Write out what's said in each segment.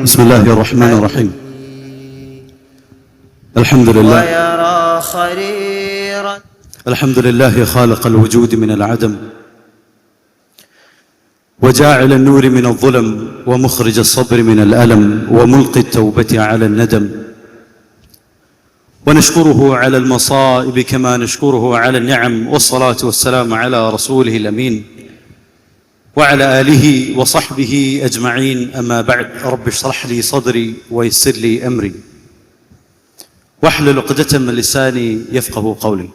بسم الله الرحمن الرحيم. الحمد لله. الحمد لله خالق الوجود من العدم، وجاعل النور من الظلم، ومخرج الصبر من الألم، وملقي التوبة على الندم. ونشكره على المصائب كما نشكره على النعم، والصلاة والسلام على رسوله الأمين وعلى آله وصحبه أجمعين. أما بعد، رب اشرح لي صدري ويسر لي أمري واحلل عقدة من لساني يفقه قولي.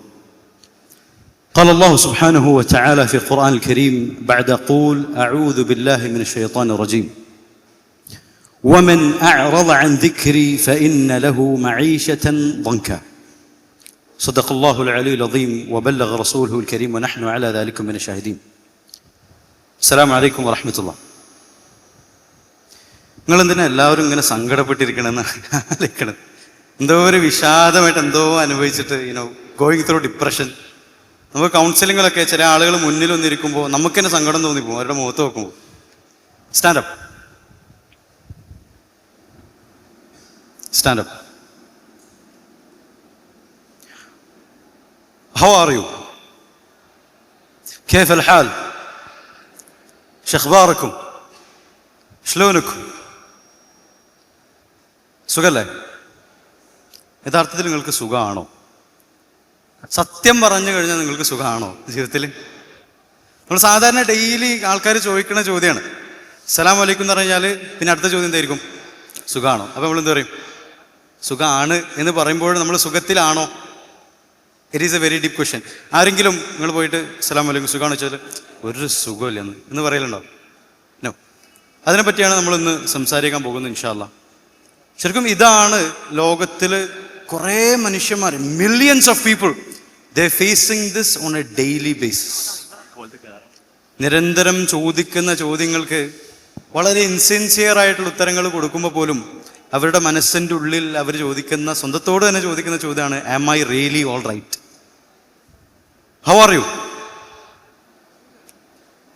قال الله سبحانه وتعالى في القرآن الكريم بعد قول أعوذ بالله من الشيطان الرجيم: ومن أعرض عن ذكري فإن له معيشة ضنكا. صدق الله العلي العظيم وبلغ رسوله الكريم ونحن على ذلك من الشاهدين. അസ്സലാമു അലൈക്കും വറഹ്മത്തുള്ളാഹി. നിങ്ങളെന്തിനാ എല്ലാവരും ഇങ്ങനെ സങ്കടപ്പെട്ടിരിക്കണമെന്ന് ആലോചിക്കണം. എന്തോ ഒരു വിഷാദമായിട്ട് എന്തോ അനുഭവിച്ചിട്ട് ഗോയിങ് ത്രൂ ഡിപ്രഷൻ. നമുക്ക് കൗൺസിലിങ്ങിലൊക്കെ ചില ആളുകൾ മുന്നിൽ വന്നിരിക്കുമ്പോൾ നമുക്ക് തന്നെ സങ്കടം തോന്നിപ്പോകും അവരുടെ മുഖത്ത് നോക്കുമ്പോൾ. Stand up stand up. How are you? كيف الحال؟ شخباركم؟ شلونكم؟ സുഖല്ലേ? യഥാർത്ഥത്തിൽ നിങ്ങൾക്ക് സുഖമാണോ? സത്യം പറഞ്ഞു കഴിഞ്ഞാൽ നിങ്ങൾക്ക് സുഖമാണോ ജീവിതത്തിൽ? നമ്മൾ സാധാരണ ഡെയിലി ആൾക്കാർ ചോദിക്കുന്ന ചോദ്യമാണ്. അസ്സലാമു അലൈക്കും എന്ന് പറഞ്ഞാൽ പിന്നെ അടുത്ത ചോദ്യം എന്തായിരിക്കും? സുഖമാണോ? അപ്പോൾ നമ്മൾ എന്ത് പറയും? സുഖമാണ് എന്ന് പറയുമ്പോൾ നമ്മൾ സുഖത്തിലാണോ? It is a very deep question. ആരെങ്കിലും നിങ്ങൾ പോയിട്ട് അസ്സലാമു അലൈക്കും സുഖമാണെന്ന് വെച്ചാൽ ഒരു സുഖമില്ല എന്ന് പറയലുണ്ടോ? നോ. അതിനെപ്പറ്റിയാണ് നമ്മളിന്ന് സംസാരിക്കാൻ പോകുന്നത് ഇൻഷാ അല്ലാഹ്. ശരിക്കും ഇതാണ് ലോകത്തിൽ കുറേ മനുഷ്യന്മാർ, millions of people, they facing this on a daily basis. നിരന്തരം ചോദിക്കുന്ന ചോദ്യങ്ങൾക്ക് വളരെ ഇൻസിൻസിയർ ആയിട്ടുള്ള ഉത്തരങ്ങൾ കൊടുക്കുമ്പോൾ പോലും അവരുടെ മനസ്സിൻ്റെ ഉള്ളിൽ അവർ ചോദിക്കുന്ന, സ്വന്തത്തോട് തന്നെ ചോദിക്കുന്ന ചോദ്യമാണ് am I really all right? How are you?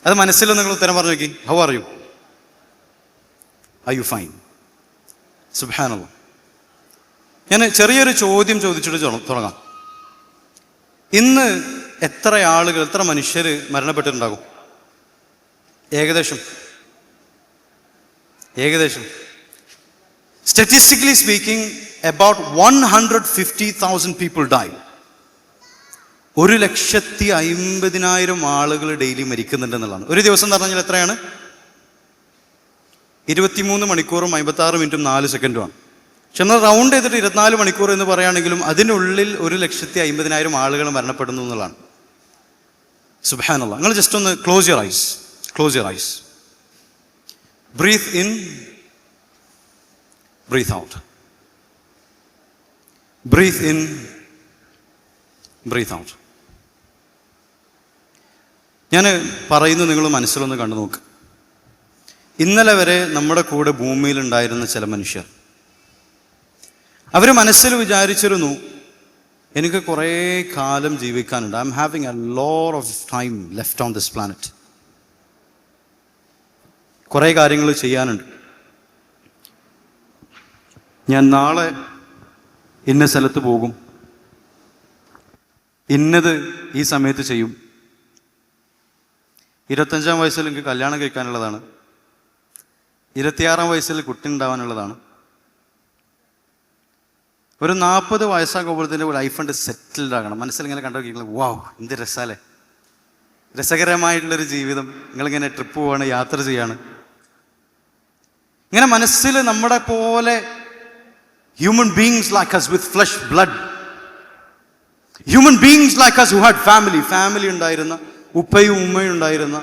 അത് മനസ്സിൽ നിങ്ങൾ ഉത്തരം പറഞ്ഞു നോക്കി. How are you? Are you fine? സുബ്ഹാനല്ലാഹ്. ഞാൻ ചെറിയൊരു ചോദ്യം ചോദിച്ചിട്ട് തുടങ്ങാം. ഇന്ന് എത്ര ആളുകൾ, എത്ര മനുഷ്യർ മരണപ്പെട്ടിട്ടുണ്ടാകും? ഏകദേശം statistically speaking about 150,000 people die. 150,000 ആളുകൾ ഡെയിലി മരിക്കുന്നുണ്ടെന്നുള്ളതാണ്. ഒരു ദിവസം എന്ന് പറഞ്ഞാൽ എത്രയാണ്? 23 മണിക്കൂറും 56 മിനിറ്റും 4 സെക്കൻഡുമാണ്. പക്ഷെ എന്നാൽ റൗണ്ട് ചെയ്തിട്ട് 24 മണിക്കൂർ എന്ന് പറയുകയാണെങ്കിലും അതിനുള്ളിൽ 150,000 ആളുകൾ മരണപ്പെടുന്നു എന്നുള്ളതാണ്. സുബ്ഹാനല്ലാഹ്. നിങ്ങൾ ജസ്റ്റ് ഒന്ന് close your eyes. Breathe in, breathe out. Breathe in, breathe out. ഞാൻ പറയുന്നത് നിങ്ങൾ മനസ്സിലൊന്ന് കണ്ടു നോക്ക്. ഇന്നലെ വരെ നമ്മുടെ കൂടെ ഭൂമിയിലുണ്ടായിരുന്ന ചില മനുഷ്യർ, അവർ മനസ്സിൽ വിചാരിച്ചിരുന്നു എനിക്ക് കുറേ കാലം ജീവിക്കാനുണ്ട്. I'm having a lot of time left on this planet. കുറേ കാര്യങ്ങൾ ചെയ്യാനുണ്ട്. ഞാൻ നാളെ ഇന്ന സ്ഥലത്ത് പോകും, ഇന്നത് ഈ സമയത്ത് ചെയ്യും. 25-ാം വയസ്സിൽ എനിക്ക് കല്യാണം കഴിക്കാനുള്ളതാണ്. 26-ാം വയസ്സിൽ കുട്ടി ഉണ്ടാവാനുള്ളതാണ്. ഒരു 40 വയസ്സാകുമ്പോഴത്തേൻ്റെ ലൈഫ് ഉണ്ട് സെറ്റിൽഡ് ആകണം. മനസ്സിലിങ്ങനെ കണ്ടു വാവ് എന്ത് രസാലേ, രസകരമായിട്ടുള്ളൊരു ജീവിതം. നിങ്ങളിങ്ങനെ ട്രിപ്പ് പോവാണ്, യാത്ര ചെയ്യാണ്. ഇങ്ങനെ മനസ്സിൽ നമ്മുടെ പോലെ human beings like us with flesh blood, human beings like us who had family ഉണ്ടായിരുന്ന, ഉപ്പയും ഉമ്മയും ഉണ്ടായിരുന്ന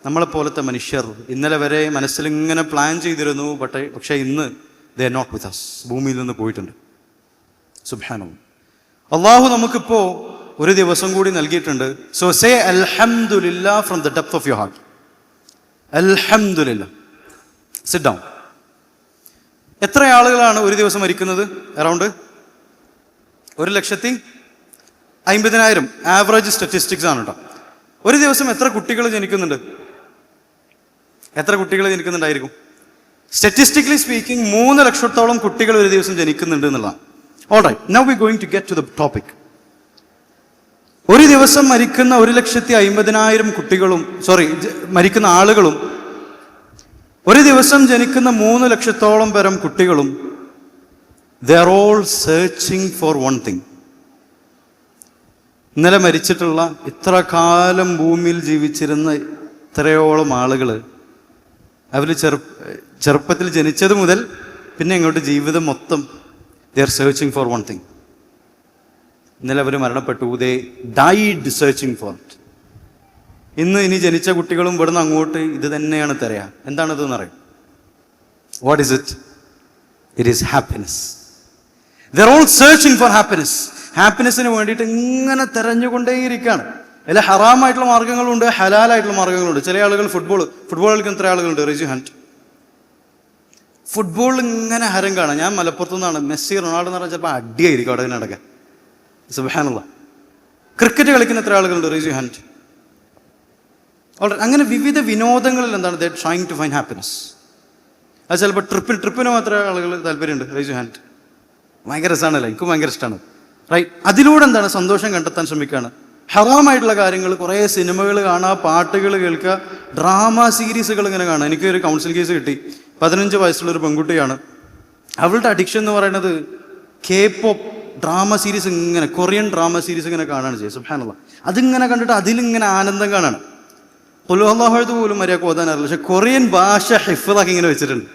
നമ്മളെപ്പോലത്തെ മനുഷ്യർ ഇന്നലെ വരെ മനസ്സിലിങ്ങനെ പ്ലാൻ ചെയ്തിരുന്നു. പക്ഷേ ഇന്ന് they are not with us. ഭൂമിയിൽ നിന്ന് പോയിട്ടുണ്ട്. സുബ്ഹാനല്ലാഹ്. അള്ളാഹു നമുക്കിപ്പോൾ ഒരു ദിവസം കൂടി നൽകിയിട്ടുണ്ട്. സോ സേ അൽഹംദുലില്ലാഹ് from the depth of your heart. അൽഹംദുലില്ലാഹ്. Sit down. എത്ര ആളുകളാണ് ഒരു ദിവസം മരിക്കുന്നത്? അറൗണ്ട് 150,000 ആവറേജ് സ്റ്റാറ്റിസ്റ്റിക്സ് ആണ് കേട്ടോ. ഒരു ദിവസം എത്ര കുട്ടികൾ ജനിക്കുന്നുണ്ട്? എത്ര കുട്ടികൾ ജനിക്കുന്നുണ്ടായിരിക്കും? സ്റ്റാറ്റിസ്റ്റിക്കലി സ്പീക്കിംഗ് 3 ലക്ഷത്തോളം കുട്ടികൾ ഒരു ദിവസം ജനിക്കുന്നുണ്ട് എന്നുള്ളതാണ്. Alright, now we going to get to the topic. ഒരു ദിവസം മരിക്കുന്ന 1,50,000 കുട്ടികളും മരിക്കുന്ന ആളുകളും ഒരു ദിവസം ജനിക്കുന്ന 3 ലക്ഷത്തോളം പേരും കുട്ടികളും, they are all searching for one thing. ഇന്നലെ മരിച്ചിട്ടുള്ള ഇത്ര കാലം ഭൂമിയിൽ ജീവിച്ചിരുന്ന ഇത്രയോളം ആളുകൾ, അവർ ചെറുപ്പത്തിൽ ജനിച്ചത് മുതൽ പിന്നെ ഇങ്ങോട്ട് ജീവിതം മൊത്തം they are searching for one thing. ഇന്നലെ അവർ മരണപ്പെട്ടു. they died searching for it. ഇനി ജനിച്ച കുട്ടികളും ഇവിടുന്ന് അങ്ങോട്ട് ഇത് തന്നെയാണ് തരയാ. എന്താണിതെന്ന് അറിയാം? What is it? It is happiness. they are all searching for happiness. ഹാപ്പിനെസ്സിന് വേണ്ടിയിട്ട് ഇങ്ങനെ തെരഞ്ഞുകൊണ്ടേയിരിക്കുകയാണ്. അല്ല, ഹറാമായിട്ടുള്ള മാർഗ്ഗങ്ങളുണ്ട്, ഹലാലായിട്ടുള്ള മാർഗ്ഗങ്ങളുണ്ട്. ചില ആളുകൾ ഫുട്ബോൾ കളിക്കുന്ന എത്ര ആളുകളുണ്ട്? Raise you hand. ഫുട്ബോളിൽ ഇങ്ങനെ ഹരം കാണാം. ഞാൻ മലപ്പുറത്തു നിന്നാണ്. മെസ്സി, റൊണാൾഡോ എന്ന് പറഞ്ഞാൽ ചിലപ്പോൾ അടിയായിരിക്കും അവിടെ നടക്കാൻ. സുബ്ഹാനല്ലാഹ്. ക്രിക്കറ്റ് കളിക്കുന്ന എത്ര ആളുകളുണ്ട്? Raise you hand. അങ്ങനെ വിവിധ വിനോദങ്ങളിൽ എന്താണ് they trying to find happiness. അത് ചിലപ്പോൾ ട്രിപ്പിന് മാത്രമേ ആളുകൾ താല്പര്യമുണ്ട്. Raise you hand. ഭയങ്കര രസമാണല്ലോ, എനിക്കും ഭയങ്കര ഇഷ്ടമാണ്. റൈറ്റ്. അതിലൂടെ എന്താണ് സന്തോഷം കണ്ടെത്താൻ ശ്രമിക്കുകയാണ്. ഹറാമായിട്ടുള്ള കാര്യങ്ങൾ, കുറേ സിനിമകൾ കാണുക, പാട്ടുകൾ കേൾക്കുക, ഡ്രാമ സീരീസുകൾ ഇങ്ങനെ കാണുക. എനിക്കൊരു കൗൺസിൽ കേസ് കിട്ടി. 15 വയസ്സുള്ളൊരു പെൺകുട്ടിയാണ്. അവളുടെ അഡിക്ഷൻ എന്ന് പറയുന്നത് K-pop ഡ്രാമ സീരീസ്, ഇങ്ങനെ കൊറിയൻ ഡ്രാമ സീരീസ് ഇങ്ങനെ കാണുകയാണ് ചെയ്യുക. സുബ്ഹാനല്ലാഹ്. അതിങ്ങനെ കണ്ടിട്ട് അതിലിങ്ങനെ ആനന്ദം കാണാണ്. ഖുൽ ഹുവല്ലാഹു പോലും മര്യാദക്ക് ഓതാൻ അറിയില്ല, പക്ഷെ കൊറിയൻ ഭാഷ ഹിഫ്ളാക്കി ഇങ്ങനെ വെച്ചിട്ടുണ്ട്.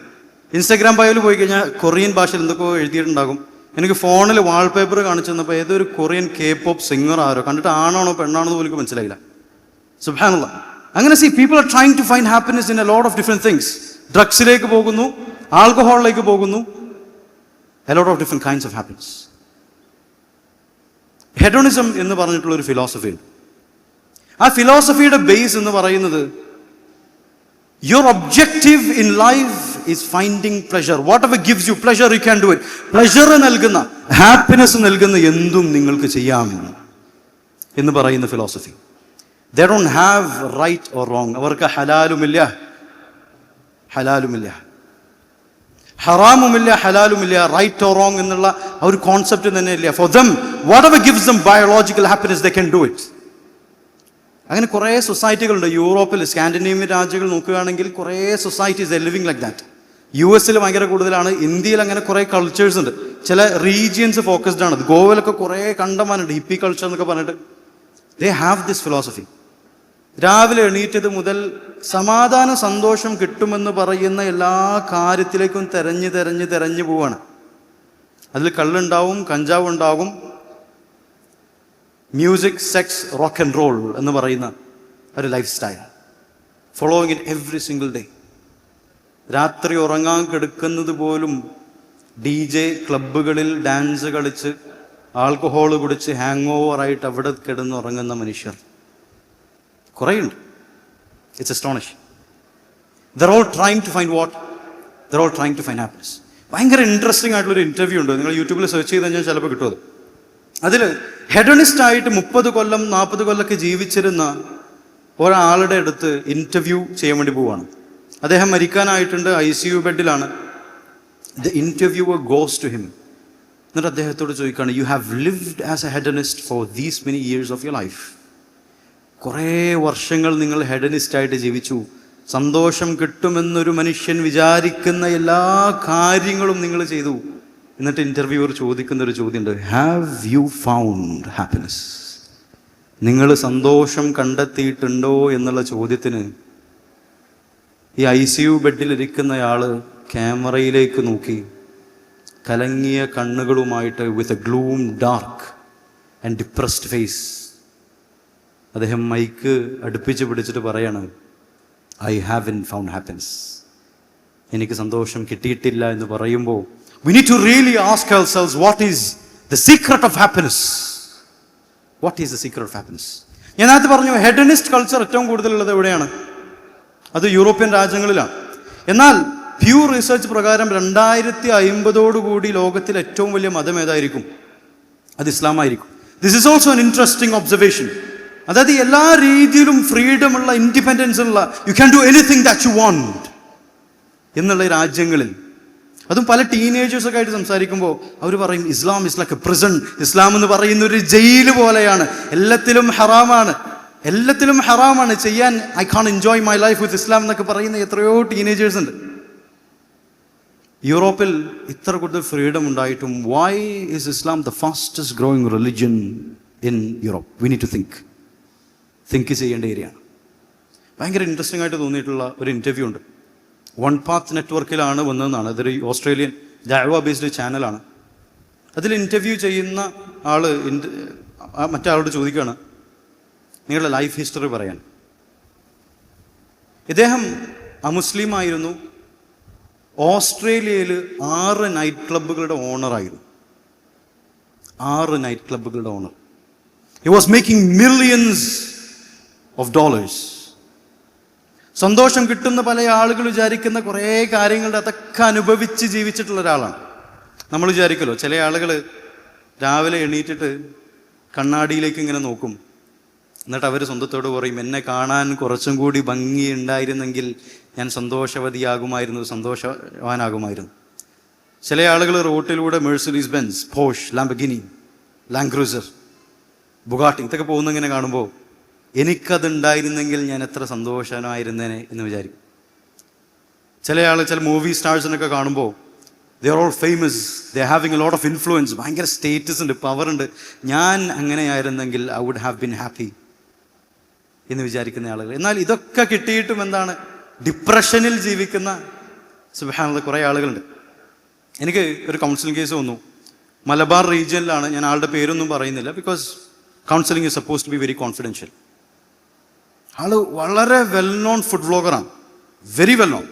ഇൻസ്റ്റാഗ്രാം ബയോയിൽ പോയി കഴിഞ്ഞാൽ കൊറിയൻ ഭാഷയിൽ എന്തൊക്കെയോ എഴുതിയിട്ടുണ്ടാകും. എനിക്ക് ഫോണിൽ വാൾപേപ്പർ കാണിച്ചു തന്നപ്പോൾ ഏതൊരു കൊറിയൻ K-pop സിംഗർ ആരോ കണ്ടിട്ട് ആണാണോ പെണ്ണാണോ എന്ന് പോലും മനസ്സിലായില്ല. സുബ്ഹാനല്ലാഹ്. അങ്ങനെ people are trying to find happiness in a lot of different things. ഡ്രഗ്സിലേക്ക് പോകുന്നു, ആൽക്കഹോളിലേക്ക് പോകുന്നു, a lot of different kinds of happiness. Hedonism എന്ന് പറഞ്ഞിട്ടുള്ള ഒരു ഫിലോസഫി ഉണ്ട്. ആ ഫിലോസഫിയുടെ ബേസ് എന്ന് പറയുന്നത് your objective in life is finding pleasure. Whatever gives you pleasure, you can do it. Pleasure നൽകുന്ന, ഹാപ്പിനെസ് നൽകുന്ന എന്തും നിങ്ങൾക്ക് ചെയ്യാമെന്ന് എന്ന് പറയുന്ന philosophy. They don't have right or wrong. അവർക്ക് ഹലാലുമില്ല, ഹറാമുമില്ല, ഹലാലുമില്ല, റൈറ്റ് ഓർ റോങ് എന്നുള്ള ആ ഒരു കോൺസെപ്റ്റ് തന്നെ ഇല്ല. For them, whatever gives them biological happiness, they can do it. അങ്ങനെ കുറേ സൊസൈറ്റികളുണ്ട്. യൂറോപ്പിൽ, സ്കാൻഡിനേവിയൻ രാജ്യങ്ങൾ നോക്കുകയാണെങ്കിൽ കുറേ societies living like that. US ഭയങ്കര കൂടുതലാണ്. ഇന്ത്യയിൽ അങ്ങനെ കുറേ കൾച്ചേഴ്സ് ഉണ്ട്. ചില റീജിയൻസ് ഫോക്കസ്ഡ് ആണ്. ഗോവയിലൊക്കെ കുറേ കണ്ടമാനുണ്ട്, ഹിപ്പി കൾച്ചർ എന്നൊക്കെ പറഞ്ഞിട്ട്. They have this philosophy. രാവിലെ എണീറ്റത് മുതൽ സമാധാനം, സന്തോഷം കിട്ടുമെന്ന് പറയുന്ന എല്ലാ കാര്യത്തിലേക്കും തെരഞ്ഞു പോവാണ്. അതിൽ കള്ളുണ്ടാവും, കഞ്ചാവ് ഉണ്ടാകും, music, sex, rock and roll എന്ന് പറയുന്ന ഒരു life style, following it every single day. രാത്രി ഉറങ്ങാൻ കിടക്കുന്നത് പോലും DJ ക്ലബ്ബുകളിൽ ഡാൻസ് കളിച്ച്, ആൽക്കഹോൾ കുടിച്ച് ഹാങ് ഓവറായിട്ട് അവിടെ കിടന്ന് ഉറങ്ങുന്ന മനുഷ്യർ കുറേയുണ്ട്. It's astonishing. They're all trying to find what? They're all trying to find happiness. ഭയങ്കര ഇൻട്രസ്റ്റിംഗ് ആയിട്ടുള്ളൊരു ഇൻ്റർവ്യൂ ഉണ്ട്. നിങ്ങൾ യൂട്യൂബിൽ സെർച്ച് ചെയ്ത് കഴിഞ്ഞാൽ ചിലപ്പോൾ കിട്ടും അത്. അതിൽ ഹെഡണിസ്റ്റ് ആയിട്ട് 30 കൊല്ലം 40 കൊല്ലമൊക്കെ ജീവിച്ചിരുന്ന ഒരാളുടെ അടുത്ത് ഇൻ്റർവ്യൂ ചെയ്യാൻ വേണ്ടി പോവാണ്. അദ്ദേഹം മരിക്കാനായിട്ടുണ്ട്, ICU ബെഡിലാണ്. The interviewer goes to him. എന്നിട്ട് അദ്ദേഹത്തോട് ചോദിക്കുകയാണ്, you have lived as a hedonist for these many years of your life. കുറേ വർഷങ്ങൾ നിങ്ങൾ ഹെഡനിസ്റ്റായിട്ട് ജീവിച്ചു. സന്തോഷം കിട്ടുമെന്നൊരു മനുഷ്യൻ വിചാരിക്കുന്ന എല്ലാ കാര്യങ്ങളും നിങ്ങൾ ചെയ്തു. എന്നിട്ട് ഇൻ്റർവ്യൂവർ ചോദിക്കുന്ന ഒരു ചോദ്യമുണ്ട്, ഹാവ് യു ഫൗണ്ട് ഹാപ്പിനെസ്? നിങ്ങൾ സന്തോഷം കണ്ടെത്തിയിട്ടുണ്ടോ എന്നുള്ള ചോദ്യത്തിന് ഈ ICU ബെഡിലിരിക്കുന്നയാൾ ക്യാമറയിലേക്ക് നോക്കി കലങ്ങിയ കണ്ണുകളുമായിട്ട്, with a gloom, dark and depressed face, അദ്ദേഹം മൈക്ക് അടുപ്പിച്ച് പിടിച്ചിട്ട് പറയാണ്, ഐ ഹാവൻറ്റ് ഫൗണ്ട് ഹാപ്പിനെസ്. എനിക്ക് സന്തോഷം കിട്ടിയിട്ടില്ല എന്ന് പറയുമ്പോൾ we need to really ask ourselves, what is the secret of happiness? What is the secret of happiness? ഞാൻ നേരത്തെ പറഞ്ഞു, ഹെഡനിസ്റ്റ് കൾച്ചർ ഏറ്റവും കൂടുതലുള്ളത് എവിടെയാണ്? അത് യൂറോപ്യൻ രാജ്യങ്ങളിലാണ്. എന്നാൽ പ്യൂർ റിസർച്ച് പ്രകാരം 2050 ലോകത്തിൽ ഏറ്റവും വലിയ മതം ഏതായിരിക്കും? അത് ഇസ്ലാമായിരിക്കും. This is also an interesting observation. അതായത് എല്ലാ രീതിയിലും ഫ്രീഡമുള്ള, ഇൻഡിപെൻഡൻസ് ഉള്ള, you can do anything that you want. എന്നുള്ള രാജ്യങ്ങളിൽ, അതും പല ടീനേജേഴ്സൊക്കെ ആയിട്ട് സംസാരിക്കുമ്പോൾ അവർ പറയും Islam is like a prison. Islam എന്ന് പറയുന്ന ഒരു ജയില് പോലെയാണ്, എല്ലാത്തിലും ഹറാമാണ് ചെയ്യാൻ. I can't enjoy my life with Islam എന്നൊക്കെ പറയുന്ന എത്രയോ ടീനേജേഴ്സ് ഉണ്ട്. യൂറോപ്പിൽ ഇത്ര കൂടുതൽ ഫ്രീഡം ഉണ്ടായിട്ടും why is Islam the fastest growing religion in Europe? We need to think ചെയ്യേണ്ട ഏരിയയാണ്. ഭയങ്കര ഇൻട്രസ്റ്റിംഗ് ആയിട്ട് തോന്നിയിട്ടുള്ള ഒരു ഇൻ്റർവ്യൂ ഉണ്ട്. വൺ പാത്ത് നെറ്റ്വർക്കിലാണ് വന്നതെന്നാണ്. അതൊരു ഓസ്ട്രേലിയൻ ദഅവ ബേസ്ഡ് ചാനലാണ്. അതിൽ ഇൻ്റർവ്യൂ ചെയ്യുന്ന ആൾ മറ്റേ ആളോട് ചോദിക്കുകയാണ് നിങ്ങളുടെ ലൈഫ് ഹിസ്റ്ററി പറയാൻ. ഇദ്ദേഹം അമുസ്ലിമായിരുന്നു. ഓസ്ട്രേലിയയിൽ 6 നൈറ്റ് ക്ലബ്ബുകളുടെ ഓണറായിരുന്നു. 6 നൈറ്റ് ക്ലബ്ബുകളുടെ owner. He was making millions of dollars. സന്തോഷം കിട്ടുന്ന പല ആളുകൾ വിചാരിക്കുന്ന കുറേ കാര്യങ്ങളുടെ അതൊക്കെ അനുഭവിച്ച് ജീവിച്ചിട്ടുള്ള ഒരാളാണ്. നമ്മൾ വിചാരിക്കുമല്ലോ, ചില ആളുകൾ രാവിലെ എണീറ്റിട്ട് കണ്ണാടിയിലേക്ക് ഇങ്ങനെ നോക്കും, എന്നിട്ട് അവർ സ്വന്തത്തോട് പറയും എന്നെ കാണാൻ കുറച്ചും കൂടി ഭംഗി ഉണ്ടായിരുന്നെങ്കിൽ ഞാൻ സന്തോഷവാനാകുമായിരുന്നു. ചില ആളുകൾ റോട്ടിലൂടെ Mercedes Benz, Porsche, Lamborghini, land cruiser, Bugatti ഇതൊക്കെ പോകുന്നിങ്ങനെ കാണുമ്പോൾ എനിക്കതുണ്ടായിരുന്നെങ്കിൽ ഞാൻ എത്ര സന്തോഷമായിരുന്നേനെ എന്ന് വിചാരിക്കും. ചില മൂവി സ്റ്റാർസിനൊക്കെ കാണുമ്പോൾ they are all famous, they having a lot of influence, ഭയങ്കര സ്റ്റേറ്റസ് ഉണ്ട്, പവറുണ്ട്, ഞാൻ അങ്ങനെയായിരുന്നെങ്കിൽ I would have been happy എന്ന് വിചാരിക്കുന്ന ആളുകൾ. എന്നാൽ ഇതൊക്കെ കിട്ടിയിട്ടും എന്താണ്, ഡിപ്രഷനിൽ ജീവിക്കുന്ന സുബ്ഹാനല്ലാഹ് കുറേ ആളുകളുണ്ട്. എനിക്ക് ഒരു കൗൺസിലിംഗ് കേസ് വന്നു. മലബാർ റീജിയനിലാണ്. ഞാൻ ആളുടെ പേരൊന്നും പറയുന്നില്ല, because counselling is suppose to be very confidential. ആള് വളരെ വെൽ നോൺ ഫുഡ് വ്ളോഗറാണ്, വെരി വെൽ നോൺ.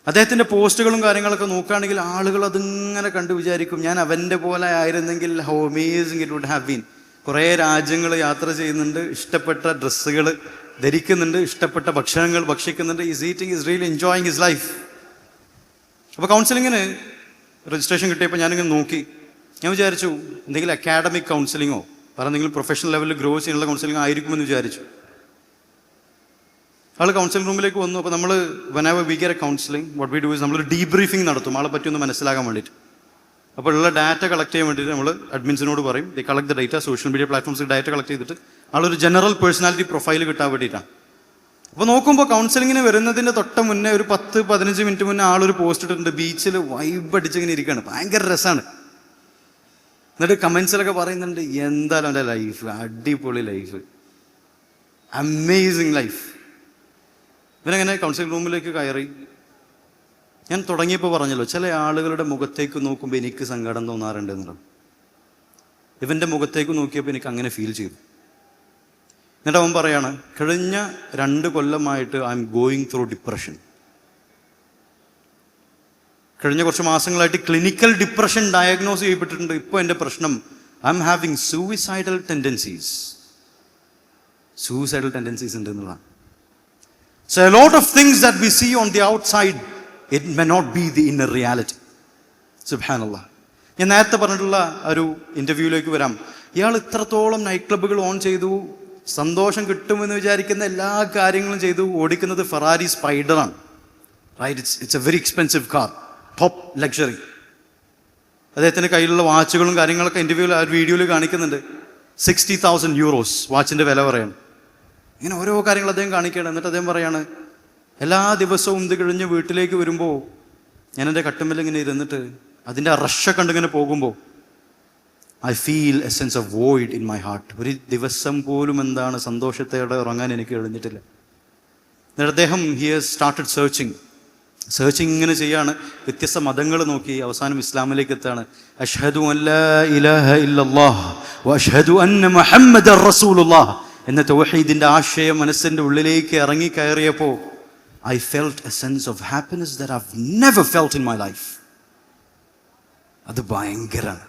അദ്ദേഹത്തിൻ്റെ പോസ്റ്റുകളും കാര്യങ്ങളൊക്കെ നോക്കുകയാണെങ്കിൽ ആളുകൾ അതിങ്ങനെ കണ്ടു വിചാരിക്കും ഞാൻ അവൻ്റെ പോലെ ആയിരുന്നെങ്കിൽ how amazing it would have been. കുറേ രാജ്യങ്ങൾ യാത്ര ചെയ്യുന്നുണ്ട്, ഇഷ്ടപ്പെട്ട ഡ്രസ്സുകൾ ധരിക്കുന്നുണ്ട്, ഇഷ്ടപ്പെട്ട ഭക്ഷണങ്ങൾ ഭക്ഷിക്കുന്നുണ്ട്. Is eating, is really enjoying his life. അപ്പോൾ കൗൺസിലിങ്ങിന് രജിസ്ട്രേഷൻ കിട്ടിയപ്പോൾ ഞാനിങ്ങനെ നോക്കി. ഞാൻ വിചാരിച്ചു എന്തെങ്കിലും അക്കാഡമിക് കൗൺസിലിങ്ങോ എന്തെങ്കിലും പ്രൊഫഷണൽ ലെവലിൽ ഗ്രോ ചെയ്യാനുള്ള കൗൺസിലിംഗ് ആയിരിക്കുമെന്ന് വിചാരിച്ചു. ആൾ കൗൺസിലിംഗ് റൂമിലേക്ക് വന്നു. അപ്പോൾ നമ്മൾ whenever we get A counselling what we do is നമ്മളൊരു ഡീബ്രീഫിംഗ് നടത്തും ആളെ പറ്റി ഒന്ന് മനസ്സിലാക്കാൻ വേണ്ടിയിട്ട്. അപ്പോൾ ഉള്ള ഡാറ്റ കളക്ട് ചെയ്യാൻ വേണ്ടിയിട്ട് നമ്മൾ അഡ്മിൻസിനോട് പറയും the collect the data. Social media പ്ലാറ്റ്ഫോംസിൽ ഡാറ്റ കളക്ട് ചെയ്തിട്ട് ആളൊരു ജനറൽ പേഴ്സണാലിറ്റി പ്രൊഫൈൽ കിട്ടാൻ വേണ്ടിയിട്ടാണ്. അപ്പോൾ നോക്കുമ്പോൾ കൗൺസിലിങ്ങിന് വരുന്നതിൻ്റെ തൊട്ട് മുന്നേ ഒരു 10-15 മിനിറ്റ് മുന്നേ ആളൊരു പോസ്റ്റ് ഇട്ടിട്ടുണ്ട്. ബീച്ചിൽ വൈബ് അടിച്ചിങ്ങനെ ഇരിക്കുകയാണ്, ഭയങ്കര രസമാണ്. എന്നിട്ട് കമൻസിലൊക്കെ പറയുന്നുണ്ട് എന്തായാലും എൻ്റെ ലൈഫ് അടിപൊളി ലൈഫ്, അമേസിങ് ലൈഫ്. ഇവനങ്ങനെ കൗൺസിലിംഗ് റൂമിലേക്ക് കയറി. ഞാൻ തുടങ്ങിയപ്പോൾ പറഞ്ഞല്ലോ, ചില ആളുകളുടെ മുഖത്തേക്ക് നോക്കുമ്പോൾ എനിക്ക് സങ്കടം തോന്നാറുണ്ട് എന്നുള്ളത്. ഇവൻ്റെ മുഖത്തേക്ക് നോക്കിയപ്പോൾ എനിക്ക് അങ്ങനെ ഫീൽ ചെയ്തു. എന്നിട്ട് അവൻ പറയാണ് കഴിഞ്ഞ 2 കൊല്ലമായിട്ട് I am going through depression. കഴിഞ്ഞ കുറച്ച് മാസങ്ങളായിട്ട് ക്ലിനിക്കൽ ഡിപ്രഷൻ ഡയഗ്നോസ് ചെയ്യപ്പെട്ടിട്ടുണ്ട്. ഇപ്പോൾ എൻ്റെ പ്രശ്നം I M having suicidal tendencies ഉണ്ട് എന്നുള്ളതാണ്. So a lot of things that we see on the outside, it may not be the inner reality. Subhanallah. ഞാൻ നേരത്തെ പറഞ്ഞിട്ടുള്ള ഒരു ഇൻ്റർവ്യൂവിലേക്ക് വരാം. ഇയാൾ ഇത്രത്തോളം നൈറ്റ് ക്ലബ്ബുകൾ ഓൺ ചെയ്തു, സന്തോഷം കിട്ടുമെന്ന് വിചാരിക്കുന്ന എല്ലാ കാര്യങ്ങളും ചെയ്തു. ഓടിക്കുന്നത് ഫെറാരി സ്പൈഡറാണ്, right? It's a very expensive car, top luxury. അദ്ദേഹത്തിൻ്റെ കയ്യിലുള്ള വാച്ചുകളും കാര്യങ്ങളൊക്കെ ഇൻ്റർവ്യൂവിൽ ആ വീഡിയോയിൽ കാണിക്കുന്നുണ്ട്. 60,000 euros വാച്ചിൻ്റെ വില പറയാണ്. ഇങ്ങനെ ഓരോ കാര്യങ്ങൾ അദ്ദേഹം കാണിക്കുകയാണ്. എന്നിട്ട് അദ്ദേഹം പറയാണ് എല്ലാ ദിവസവും ഇത് കഴിഞ്ഞ് വീട്ടിലേക്ക് വരുമ്പോൾ ഞാൻ എൻ്റെ കട്ടുമ്മൽ ഇങ്ങനെ ഇരുന്നിട്ട് അതിൻ്റെ റഷൊക്കെ കണ്ടിങ്ങനെ പോകുമ്പോൾ I feel A sense of void in my heart. ഒരു ദിവസം പോലും എന്താണ് സന്തോഷത്തോടെ ഉറങ്ങാൻ എനിക്ക് കഴിഞ്ഞിട്ടില്ല. എന്നിട്ട് അദ്ദേഹം ഹി ഹാസ് സ്റ്റാർട്ടഡ് സെർച്ചിങ് ഇങ്ങനെ ചെയ്യാണ്. വ്യത്യസ്ത മതങ്ങൾ നോക്കി അവസാനം ഇസ്ലാമിലേക്ക് എത്താണ്. അഷ്ഹദു അല്ലാ ഇലാഹ ഇല്ലല്ലാഹ് വഅഷ്ഹദു അന്ന മുഹമ്മദർ റസൂലുള്ളാഹ് എന്ന തൗഹീദിൻ്റെ ആശയം മനസ്സിൻ്റെ ഉള്ളിലേക്ക് ഇറങ്ങി കയറിയപ്പോൾ I felt A sense of happiness that I have never felt in my life. അത് ഭയങ്കരമാണ്.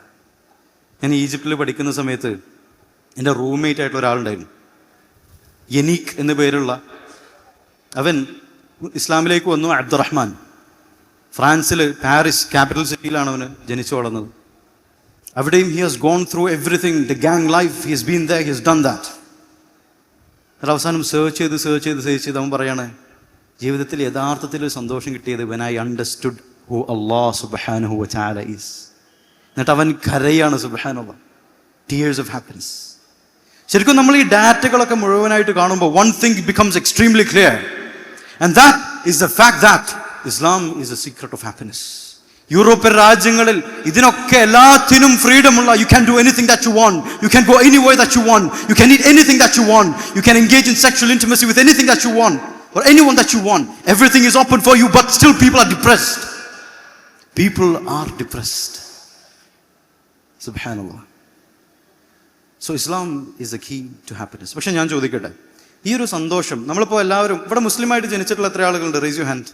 ഞാൻ ഈജിപ്തിൽ പഠിക്കുന്ന സമയത്ത് എൻ്റെ റൂംമേറ്റ് ആയിട്ടുള്ള ഒരാളുണ്ടായിരുന്നു, യനീക് എന്നു പേരുള്ള. അവൻ ഇസ്ലാമിലേക്ക് വന്നു. അബ്ദുറഹ്മാൻ. ഫ്രാൻസിൽ പാരീസ് ക്യാപിറ്റൽ സിറ്റിയിലാണ് അവന് ജനിച്ചു വളർന്നത്. അവിടെയും he has gone through everything, the gang life, he has been there, he has done that. അവസാനം സെർച്ച് ചെയ്ത് അവൻ പറയാണ് ജീവിതത്തിൽ യഥാർത്ഥത്തിൽ ഒരു സന്തോഷം കിട്ടിയത് when I understood who Allah subhanahu wa ta'ala is. എന്നിട്ട് അവൻ കരയാണ് സുബ്ഹാനല്ലാഹ്, tears of happiness. ശരിക്കും നമ്മൾ ഈ ഡാറ്റകളൊക്കെ മുഴുവനായിട്ട് കാണുമ്പോൾ one thing becomes extremely clear, and that is the fact that Islam is the secret of happiness. European രാജ്യങ്ങളിൽ ഇതിനൊക്കെ എല്ലാത്തിനും ഫ്രീഡം ഉള്ള, you can do anything that you want, you can go anywhere that you want, you can eat anything that you want, you can engage in sexual intimacy with anything that you want or anyone that you want. Everything is open for you, but still people are depressed. People are depressed. Subhanallah. So Islam is the key to happiness. പക്ഷെ ഞാൻ ചോദിക്കട്ടെ, ഈ ഒരു സന്തോഷം നമ്മളിപ്പോൾ എല്ലാവരും ഇവിടെ മുസ്ലിമായിട്ട് ജനിച്ചിട്ടുള്ള എത്ര ആളുകളുണ്ട്? Raise you hand.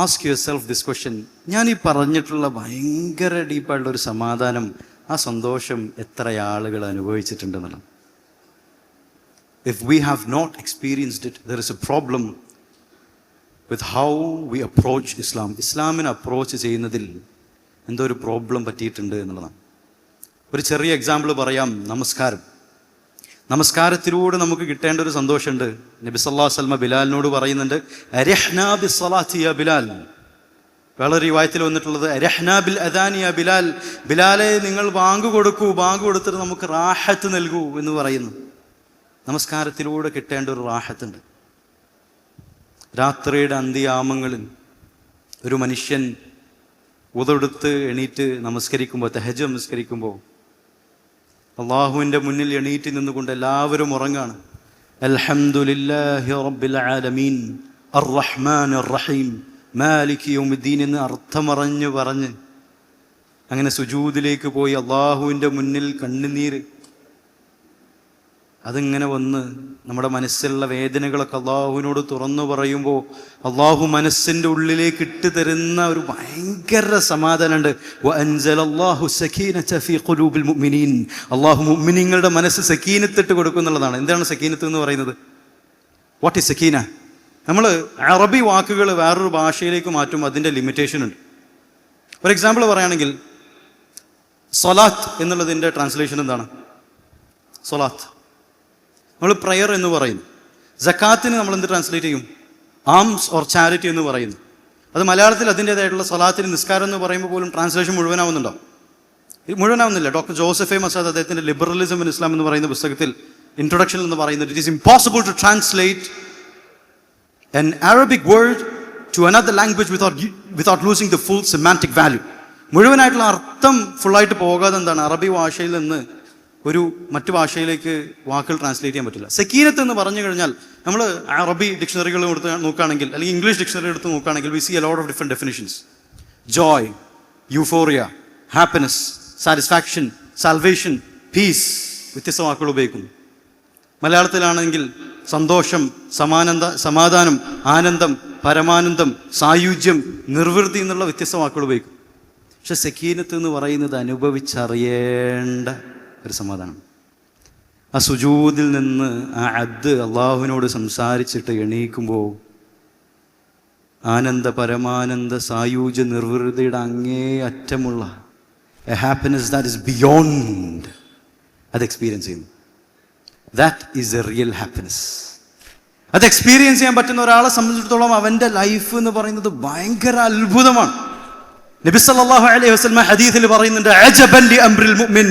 Ask yourself this question. ഞാൻ ഈ പറഞ്ഞിട്ടുള്ള ഭയങ്കര ഡീപ്പായിട്ടുള്ള ഒരു സമാധാനം, ആ സന്തോഷം എത്ര ആളുകൾ അനുഭവിച്ചിട്ടുണ്ടെന്നുള്ളത്. If we have not experienced it, there is a problem with how we approach Islam. ഇസ്ലാമിനെ അപ്രോച്ച് ചെയ്യുന്നതിൽ എന്തോ ഒരു പ്രോബ്ലം പറ്റിയിട്ടുണ്ട് എന്നുള്ളതാണ്. ഒരു ചെറിയ എക്സാമ്പിൾ പറയാം. നമസ്കാരത്തിലൂടെ നമുക്ക് കിട്ടേണ്ട ഒരു സന്തോഷമുണ്ട്. നബി സല്ലല്ലാഹു അലൈഹി വസല്ലം ബിലാലിനോട് പറയുന്നുണ്ട്, അരിഹ്നാ ബിസ്സലാത്തി യാ ബിലാൽ. വേറെ റിവായത്തിൽ വന്നിട്ടുള്ളത് അരിഹ്നാ ബിൽ അദാനി യാ ബിലാൽ. ബിലാലെ നിങ്ങൾ ബാങ്ക് കൊടുക്കൂ, ബാങ്ക് കൊടുത്തിട്ട് നമുക്ക് റാഹത്ത് നൽകൂ എന്ന് പറയുന്നു. നമസ്കാരത്തിലൂടെ കിട്ടേണ്ട ഒരു റാഹത്തുണ്ട്. രാത്രിയുടെ അന്ത്യയാമങ്ങളിൽ ഒരു മനുഷ്യൻ ഉദുവെടുത്ത് എണീറ്റ് നമസ്കരിക്കുമ്പോൾ, തഹജ്ജുദ് നമസ്കരിക്കുമ്പോൾ അള്ളാഹുവിൻ്റെ മുന്നിൽ എണീറ്റ് നിന്നുകൊണ്ട് എല്ലാവരും ഉറങ്ങാണ്. അൽഹംദുലില്ലാഹി റബ്ബിൽ ആലമീൻ അർറഹ്മാനിർ റഹീം മാലികി യൗമിദ്ദീൻ എന്ന് അർത്ഥമറിഞ്ഞ് പറഞ്ഞ് അങ്ങനെ സുജൂദിലേക്ക് പോയി അള്ളാഹുവിൻ്റെ മുന്നിൽ കണ്ണുനീര് അതിങ്ങനെ വന്ന് നമ്മുടെ മനസ്സിലുള്ള വേദനകളൊക്കെ അള്ളാഹുവിനോട് തുറന്നു പറയുമ്പോൾ അള്ളാഹു മനസ്സിൻ്റെ ഉള്ളിലേക്ക് ഇട്ട് തരുന്ന ഒരു ഭയങ്കര സമാധാനമുണ്ട്. അള്ളാഹു മുഅ്മിനീങ്ങളുടെ മനസ്സ് സക്കീനത്തിട്ട് കൊടുക്കും എന്നുള്ളതാണ്. എന്താണ് സക്കീനത്ത് എന്ന് പറയുന്നത്? വാട്ട് ഈസ് സക്കീന? നമ്മൾ അറബി വാക്കുകൾ വേറൊരു ഭാഷയിലേക്ക് മാറ്റുമ്പോൾ അതിൻ്റെ ലിമിറ്റേഷൻ ഉണ്ട്. ഫോർ എക്സാമ്പിൾ പറയുകയാണെങ്കിൽ സ്വലാത്ത് എന്നുള്ളതിൻ്റെ ട്രാൻസ്ലേഷൻ എന്താണ്? സ്വലാത്ത്. നമ്മൾ പ്രയർ എന്ന് പറയുന്നു. സക്കാത്തിന് നമ്മൾ എന്ത് ട്രാൻസ്ലേറ്റ് ചെയ്യും? ആംസ് ഓർ ചാരിറ്റി എന്ന് പറയുന്നു. അത് മലയാളത്തിൽ അതിൻ്റേതായിട്ടുള്ള സ്വലാത്തിന് നിസ്കാരം എന്ന് പറയുമ്പോൾ പോലും ട്രാൻസ്ലേഷൻ മുഴുവനാവുന്നുണ്ടോ? മുഴുവനാവുന്നില്ല. ഡോക്ടർ ജോസഫ് മസാദ് അദ്ദേഹത്തിൻ്റെ ലിബറലിസം ഇൻ ഇസ്ലാം എന്ന് പറയുന്ന പുസ്തകത്തിൽ ഇൻട്രൊഡക്ഷനിൽ എന്ന് പറയുന്നത് it is impossible to translate an Arabic word to another language without losing the full semantic value. മുഴുവനായിട്ടുള്ള അർത്ഥം ഫുള്ളായിട്ട് പോകാതെ എന്താണ് അറബി ഭാഷയിൽ നിന്ന് ഒരു മറ്റു ഭാഷയിലേക്ക് വാക്കുകൾ ട്രാൻസ്ലേറ്റ് ചെയ്യാൻ പറ്റില്ല. സക്കീനത്ത് എന്ന് പറഞ്ഞു കഴിഞ്ഞാൽ നമ്മൾ അറബി ഡിക്ഷണറികൾ എടുത്ത് നോക്കുകയാണെങ്കിൽ അല്ലെങ്കിൽ ഇംഗ്ലീഷ് ഡിക്ഷണറി എടുത്ത് നോക്കുകയാണെങ്കിൽ we see a lot of different definitions. Joy, euphoria, happiness, satisfaction, salvation, peace, വ്യത്യസ്ത വാക്കുകൾ ഉപയോഗിക്കുന്നു. മലയാളത്തിലാണെങ്കിൽ സന്തോഷം, സമാധാനം, ആനന്ദം, പരമാനന്ദം, സായുജ്യം, നിർവൃത്തി എന്നുള്ള വ്യത്യസ്ത വാക്കുകൾ ഉപയോഗിക്കും. പക്ഷെ സക്കീനത്ത് എന്ന് പറയുന്നത് അനുഭവിച്ചറിയേണ്ട ഒരു സമാധാനം. ആ സുജൂദിൽ നിന്ന് ആ അബ്ദ് അള്ളാഹുവിനോട് സംസാരിച്ചിട്ട് എണീക്കുമ്പോൾ ആനന്ദ പരമാനന്ദ സായുജ്യ നിർവൃതിയുടെ അങ്ങേ അറ്റമുള്ള a happiness that is beyond അത് എക്സ്പീരിയൻസ് ചെയ്യുന്നു. That is a real happiness. അത് എക്സ്പീരിയൻസ് ചെയ്യാൻ പറ്റുന്ന ഒരാളെ സംബന്ധിച്ചിടത്തോളം അവൻ്റെ ലൈഫ് എന്ന് പറയുന്നത് ഭയങ്കര അത്ഭുതമാണ്. നബി സല്ലല്ലാഹു അലൈഹി വസല്ലം ഹദീസിൽ പറയുന്നുണ്ട്, അജബൻ ലി അംറിൽ മുഅ്മിൻ.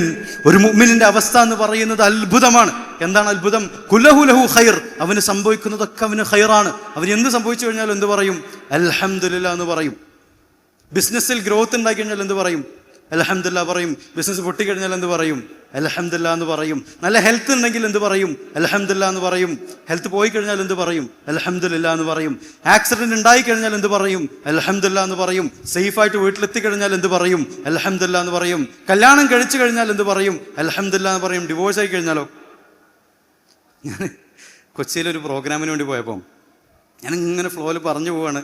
ഒരു മുഅ്മിനിന്റെ അവസ്ഥ എന്ന് പറയുന്നത് അത്ഭുതമാണ്. എന്താണ് അത്ഭുതം? കുല്ലഹു ലഹു ഖൈർ. അവന് സംഭവിക്കുന്നതൊക്കെ അവന് ഖൈറാണ്. അവന് എന്ത് സംഭവിച്ചു കഴിഞ്ഞാൽ എന്ത് പറയും? അൽഹംദുലില്ലാ എന്ന് പറയും. ബിസിനസ്സിൽ ഗ്രോത്ത് ഉണ്ടായി കഴിഞ്ഞാൽ എന്ത് പറയും? അൽഹംദുലില്ലാ പറയും. ബിസിനസ് പൊട്ടിക്കഴിഞ്ഞാൽ എന്ത് പറയും? അൽഹംദുലില്ലാ എന്ന് പറയും. നല്ല ഹെൽത്ത് ഉണ്ടെങ്കിൽ എന്ത് പറയും? അൽഹംദുലില്ലാ എന്ന് പറയും. ഹെൽത്ത് പോയി കഴിഞ്ഞാൽ എന്ത് പറയും? അൽഹംദുലില്ലാ എന്ന് പറയും. ആക്സിഡന്റ് ഉണ്ടായി കഴിഞ്ഞാൽ എന്ത് പറയും? അൽഹംദുലില്ലാ എന്ന് പറയും. സേഫായിട്ട് വീട്ടിലെത്തി കഴിഞ്ഞാൽ എന്ത് പറയും? അൽഹംദുലില്ലാ എന്ന് പറയും. കല്യാണം കഴിച്ചു കഴിഞ്ഞാൽ എന്ത് പറയും? അൽഹംദുലില്ലാ എന്ന് പറയും. ഡിവോഴ്സ് ആയി കഴിഞ്ഞാലോ? ഞാൻ കൊച്ചിയിലൊരു പ്രോഗ്രാമിന് വേണ്ടി പോയപ്പോൾ ഞാനിങ്ങനെ ഫ്ലോയിൽ പറഞ്ഞു പോവാണ്.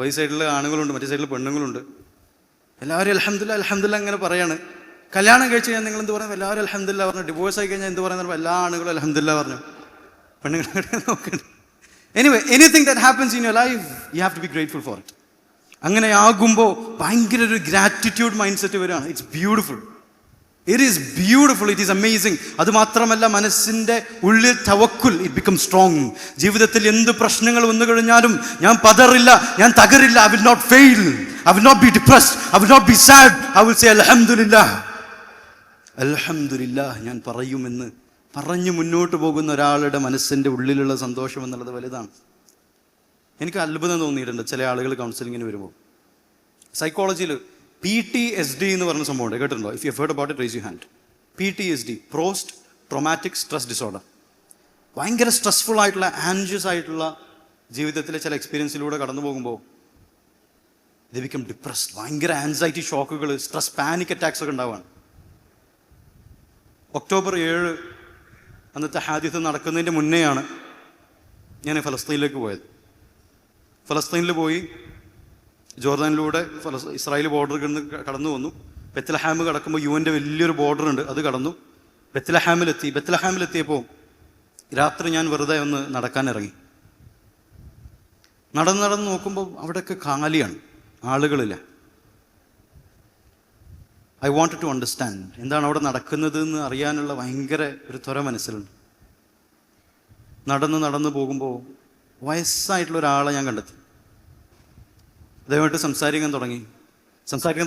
ഒരു സൈഡിൽ ആണുങ്ങളുണ്ട്, മറ്റേ സൈഡിൽ പെണ്ണുങ്ങളുണ്ട്. എല്ലാവരും അൽഹംദുലില്ലാ അൽഹംദുലില്ലാ അങ്ങനെ പറയാണ്. കല്യാണം കഴിച്ച് കഴിഞ്ഞാൽ നിങ്ങൾ എന്ത് പറയുന്നത്? എല്ലാവരും അൽഹംദുലില്ലാ പറഞ്ഞു. ഡിവോഴ്സ് ആയി കഴിഞ്ഞാൽ എന്ത് പറയുന്നത്? എല്ലാ ആണുങ്ങളും അൽഹംദുലില്ലാ പറഞ്ഞു. പെണ്ണുങ്ങളെ നോക്കണം. Anyway, anything that happens in your life you have to be grateful for it. അങ്ങനെ ആകുമ്പോൾ ഭയങ്കര ഒരു ഗ്രാറ്റിറ്റ്യൂഡ് മൈൻഡ് സെറ്റ് വരികയാണ്. It's beautiful. It is beautiful, it is amazing. അത് മാത്രമല്ല, മനസ്സിൻ്റെ ഉള്ളിൽ തവക്കുൽ, ഇറ്റ് ബിക്കം സ്ട്രോങ്. ജീവിതത്തിൽ എന്ത് പ്രശ്നങ്ങൾ വന്നു കഴിഞ്ഞാലും ഞാൻ പതറില്ല, ഞാൻ തകരില്ല. I will not fail, I will not be depressed, I will not be sad. I will say അൽഹംദുലില്ലാഹ്, അൽഹംദുലില്ലാഹ് ഞാൻ പറയുമെന്ന് പറഞ്ഞു മുന്നോട്ട് പോകുന്ന ഒരാളുടെ മനസ്സിൻ്റെ ഉള്ളിലുള്ള സന്തോഷം എന്നുള്ളത് വലുതാണ്. എനിക്ക് അത്ഭുതം തോന്നിയിട്ടുണ്ട് ചില ആളുകൾ കൗൺസിലിങ്ങിന് വരുമ്പോൾ. സൈക്കോളജിയിൽ PTSD എന്ന് പറഞ്ഞ സംഭവമുണ്ട്, കേട്ടിട്ടുണ്ടോ? If you heard about it, raise your hand. PTSD, post traumatic stress disorder. ഭയങ്കര സ്ട്രെസ്ഫുൾ ആയിട്ടുള്ള, ആൻഷ്യസ് ആയിട്ടുള്ള ജീവിതത്തിലെ ചില എക്സ്പീരിയൻസിലൂടെ കടന്നു പോകുമ്പോൾ ദേ ബിക്കം ഡിപ്രസ്ഡ്. ഭയങ്കര ആൻസൈറ്റി ഷോക്കുകൾ, സ്ട്രെസ്, പാനിക് അറ്റാക്സ് ഒക്കെ ഉണ്ടാവുകയാണ്. ഒക്ടോബർ 7 അന്നത്തെ ഹാദിത്ത് നടക്കുന്നതിൻ്റെ മുന്നെയാണ് ഞാൻ ഫലസ്തീനിലേക്ക് പോയത്. ഫലസ്തീനിൽ പോയി ജോർദാനിലൂടെ ഇസ്രായേൽ ബോർഡർ കടന്നു വന്നു. ബെത്ലഹാം കടക്കുമ്പോൾ UN വലിയൊരു ബോർഡർ ഉണ്ട്, അത് കടന്നു ബെത്ലഹാമിലെത്തി. ബെത്ലഹാമിലെത്തിയപ്പോൾ രാത്രി ഞാൻ വെറുതെ ഒന്ന് നടക്കാൻ ഇറങ്ങി. നടന്ന് നോക്കുമ്പോൾ അവിടെയൊക്കെ കാലിയാണ്, ആളുകളില്ല. ഐ വാണ്ടഡ് ടു അണ്ടർസ്റ്റാൻഡ് എന്താണ് അവിടെ നടക്കുന്നത് എന്ന് അറിയാനുള്ള ഭയങ്കര ഒരു ത്വര മനസ്സിലുണ്ട്. നടന്ന് പോകുമ്പോൾ വയസ്സായിട്ടുള്ള ഒരാളെ ഞാൻ കണ്ടെത്തി. അദ്ദേഹമായിട്ട് സംസാരിക്കാൻ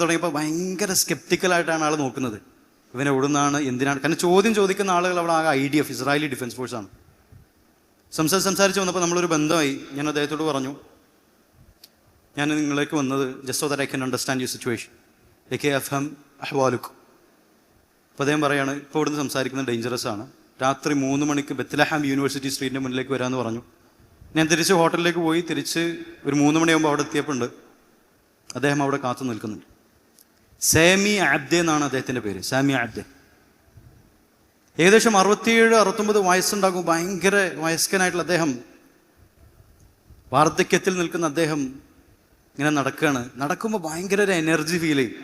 തുടങ്ങിയപ്പോൾ ഭയങ്കര സ്കെപ്റ്റിക്കലായിട്ടാണ് ആൾ നോക്കുന്നത്. ഇവൻ എവിടുന്നാണ്, എന്തിനാണ്? കാരണം ചോദ്യം ചോദിക്കുന്ന ആളുകൾ അവിടെ ആകെ IDF, ഇസ്രായേലി ഡിഫൻസ് ഫോഴ്സാണ്. സംസാരിച്ച് വന്നപ്പോൾ നമ്മളൊരു ബന്ധമായി. ഞാൻ അദ്ദേഹത്തോട് പറഞ്ഞു, ഞാൻ നിങ്ങളിലേക്ക് വന്നത് just so that I can understand your situation, like അഫ്ഹം അഹ്വാലുക്കും. അപ്പോൾ അദ്ദേഹം പറയാണ്, ഇപ്പോൾ ഇവിടുന്ന് സംസാരിക്കുന്നത് ഡേഞ്ചറസ് ആണ്. രാത്രി 3 മണിക്ക് ബെത്ലഹാം യൂണിവേഴ്സിറ്റി സ്ട്രീറ്റിൻ്റെ മുന്നിലേക്ക് വരാമെന്ന് പറഞ്ഞു. ഞാൻ തിരിച്ച് ഹോട്ടലിലേക്ക് പോയി. തിരിച്ച് ഒരു 3 മണിയാകുമ്പോൾ അവിടെ എത്തിയപ്പോഴുണ്ട് അദ്ദേഹം അവിടെ കാത്തു നിൽക്കുന്നുണ്ട്. സാമി അബ്ദെ എന്നാണ് അദ്ദേഹത്തിൻ്റെ പേര്, സാമി അബ്ദെ. ഏകദേശം 67-69 വയസ്സുണ്ടാകും. ഭയങ്കര വയസ്കനായിട്ടുള്ള അദ്ദേഹം, വാർദ്ധക്യത്തിൽ നിൽക്കുന്ന അദ്ദേഹം ഇങ്ങനെ നടക്കുമ്പോൾ ഭയങ്കര ഒരു എനർജി ഫീൽ ചെയ്യും.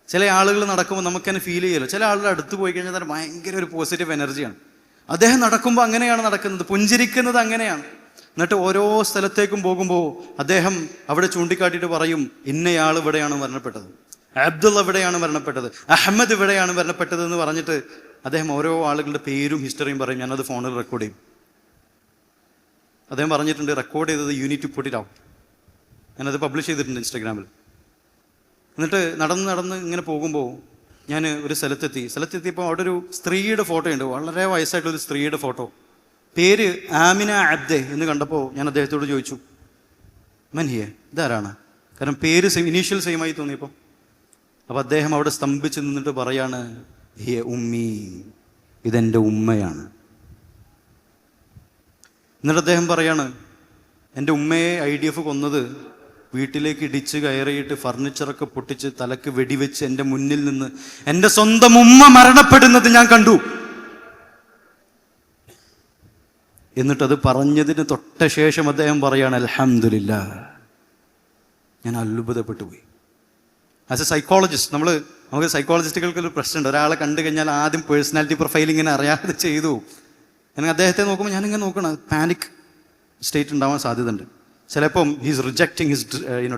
ചില ആളുകൾ നടക്കുമ്പോൾ നമുക്കതിനെ ഫീൽ ചെയ്യല്ലോ. ചില ആളുകളുടെ അടുത്ത് പോയി കഴിഞ്ഞാൽ തന്നെ ഭയങ്കര ഒരു പോസിറ്റീവ് എനർജിയാണ്. അദ്ദേഹം നടക്കുമ്പോൾ അങ്ങനെയാണ് നടക്കുന്നത്, പുഞ്ചിരിക്കുന്നത് അങ്ങനെയാണ്. എന്നിട്ട് ഓരോ സ്ഥലത്തേക്കും പോകുമ്പോൾ അദ്ദേഹം അവിടെ ചൂണ്ടിക്കാട്ടിയിട്ട് പറയും, ഇന്നയാൾ ഇവിടെയാണ് മരണപ്പെട്ടത്, അബ്ദുള്ള ഇവിടെയാണ് മരണപ്പെട്ടത്, അഹമ്മദ് ഇവിടെയാണ് മരണപ്പെട്ടത് എന്ന് പറഞ്ഞിട്ട് അദ്ദേഹം ഓരോ ആളുകളുടെ പേരും ഹിസ്റ്ററിയും പറയും. ഞാനത് ഫോണിൽ റെക്കോർഡ് ചെയ്യും. അദ്ദേഹം പറഞ്ഞിട്ടുണ്ട്, റെക്കോർഡ് ചെയ്തത് you need to put it out. ഞാനത് പബ്ലിഷ് ചെയ്തിട്ടുണ്ട് ഇൻസ്റ്റാഗ്രാമിൽ. എന്നിട്ട് നടന്ന് ഇങ്ങനെ പോകുമ്പോൾ ഞാൻ ഒരു സ്ഥലത്തെത്തിയപ്പോൾ അവിടെ ഒരു സ്ത്രീയുടെ ഫോട്ടോ ഉണ്ട്, വളരെ വയസ്സായിട്ടുള്ളൊരു സ്ത്രീയുടെ ഫോട്ടോ. പേര് ആമിന അബ്ദെ എന്ന് കണ്ടപ്പോൾ ഞാൻ അദ്ദേഹത്തോട് ചോദിച്ചു, മൻഹിയെ, ഇതാരാണ്? കാരണം പേര് ഇനീഷ്യൽ സെയിമായി തോന്നിയപ്പോൾ. അപ്പോൾ അദ്ദേഹം അവിടെ സ്തംഭിച്ച് നിന്നിട്ട് പറയാണ്, ഹിയ ഉമ്മി, ഇതെൻ്റെ ഉമ്മയാണ്. എന്നിട്ട് അദ്ദേഹം പറയാണ്, എൻ്റെ ഉമ്മയെ IDF കൊന്നത് വീട്ടിലേക്ക് ഇടിച്ച് കയറിയിട്ട് ഫർണിച്ചറൊക്കെ പൊട്ടിച്ച് തലക്ക് വെടിവെച്ച് എൻ്റെ മുന്നിൽ നിന്ന് എൻ്റെ സ്വന്തം ഉമ്മ മരണപ്പെടുന്നത് ഞാൻ കണ്ടു. എന്നിട്ടത് പറഞ്ഞതിന് തൊട്ട ശേഷം അദ്ദേഹം പറയാണ്, അൽഹംദുലില്ലാഹ്, ഞാൻ അത്ഭുതപ്പെട്ടു പോയി. ആസ് എ സൈക്കോളജിസ്റ്റ്, നമുക്ക് സൈക്കോളജിസ്റ്റുകൾക്ക് ഒരു പ്രശ്നമുണ്ട്. ഒരാളെ കണ്ടു കഴിഞ്ഞാൽ ആദ്യം പേഴ്സണാലിറ്റി പ്രൊഫൈലിങ്ങനെ അറിയാതെ ചെയ്തു. ഞാൻ അദ്ദേഹത്തെ നോക്കുമ്പോൾ ഞാനിങ്ങനെ നോക്കണം, പാനിക് സ്റ്റേറ്റ് ഉണ്ടാവാൻ സാധ്യതയുണ്ട്. ചിലപ്പം he's rejecting his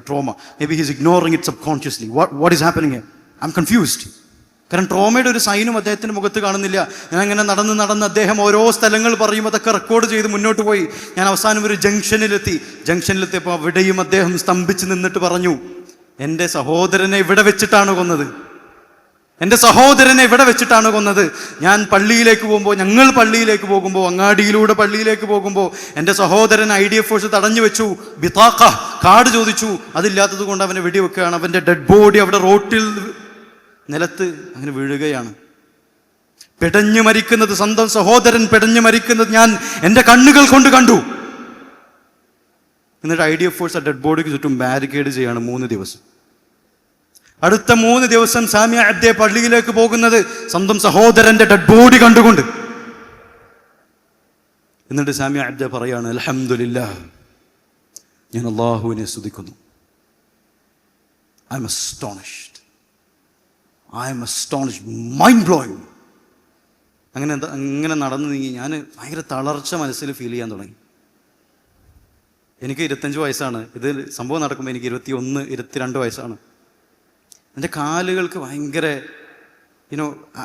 trauma, may be he's ignoring it sub consciously. What is happening? I M confused. കാരണം ട്രോമയുടെ ഒരു സൈനും അദ്ദേഹത്തിൻ്റെ മുഖത്ത് കാണുന്നില്ല. ഞാൻ അങ്ങനെ നടന്ന് അദ്ദേഹം ഓരോ സ്ഥലങ്ങൾ പറയും, അതൊക്കെ റെക്കോർഡ് ചെയ്ത് മുന്നോട്ട് പോയി. ഞാൻ അവസാനം ഒരു ജംഗ്ഷനിലെത്തിയപ്പോൾ അവിടെയും അദ്ദേഹം സ്തംഭിച്ച് നിന്നിട്ട് പറഞ്ഞു, എൻ്റെ സഹോദരനെ ഇവിടെ വെച്ചിട്ടാണ് കൊന്നത്, എൻ്റെ സഹോദരനെ ഇവിടെ വെച്ചിട്ടാണ് കൊന്നത്. ഞങ്ങൾ പള്ളിയിലേക്ക് പോകുമ്പോൾ, അങ്ങാടിയിലൂടെ പള്ളിയിലേക്ക് പോകുമ്പോൾ എൻ്റെ സഹോദരൻ IDF ഫോഴ്സ് തടഞ്ഞു വെച്ചു. ബിതാഖ, കാർഡ് ചോദിച്ചു, അതില്ലാത്തത് കൊണ്ട് അവനെ വെടിവെക്കുകയാണ്. അവൻ്റെ ഡെഡ് ബോഡി അവിടെ റോട്ടിൽ നിലത്ത് അങ്ങനെ വീഴുകയാണ്. പിടഞ്ഞു മരിക്കുന്നത്, സ്വന്തം സഹോദരൻ പിടഞ്ഞു മരിക്കുന്നത് ഞാൻ എൻ്റെ കണ്ണുകൾ കൊണ്ട് കണ്ടു. എന്നിട്ട് IDF ഫോഴ്സ് ആ ഡെഡ് ബോഡിക്ക് ചുറ്റും ബാരിക്കേഡ് ചെയ്യാണ് 3 ദിവസം. അടുത്ത 3 ദിവസം സാമിയ അബ്ദെ പള്ളിയിലേക്ക് പോകുന്നത് സ്വന്തം സഹോദരന്റെ ഡെഡ് ബോഡി കണ്ടുകൊണ്ട്. എന്നിട്ട് സാമിയ അബ്ദെ പറയാണ്, അൽഹംദുലില്ലാഹ്, ഞാൻ അല്ലാഹുവിനെ സ്തുതിക്കുന്നു. I am astonished, mind blowing. അങ്ങനെ നടന്നു നീങ്ങി ഞാൻ ഭയങ്കര തളർച്ച മനസ്സിൽ ഫീൽ ചെയ്യാൻ തുടങ്ങി. എനിക്ക് 25 വയസ്സാണ്. ഇത് സംഭവം നടക്കുമ്പോൾ എനിക്ക് 21-22 വയസ്സാണ്. എൻ്റെ കാലുകൾക്ക് ഭയങ്കര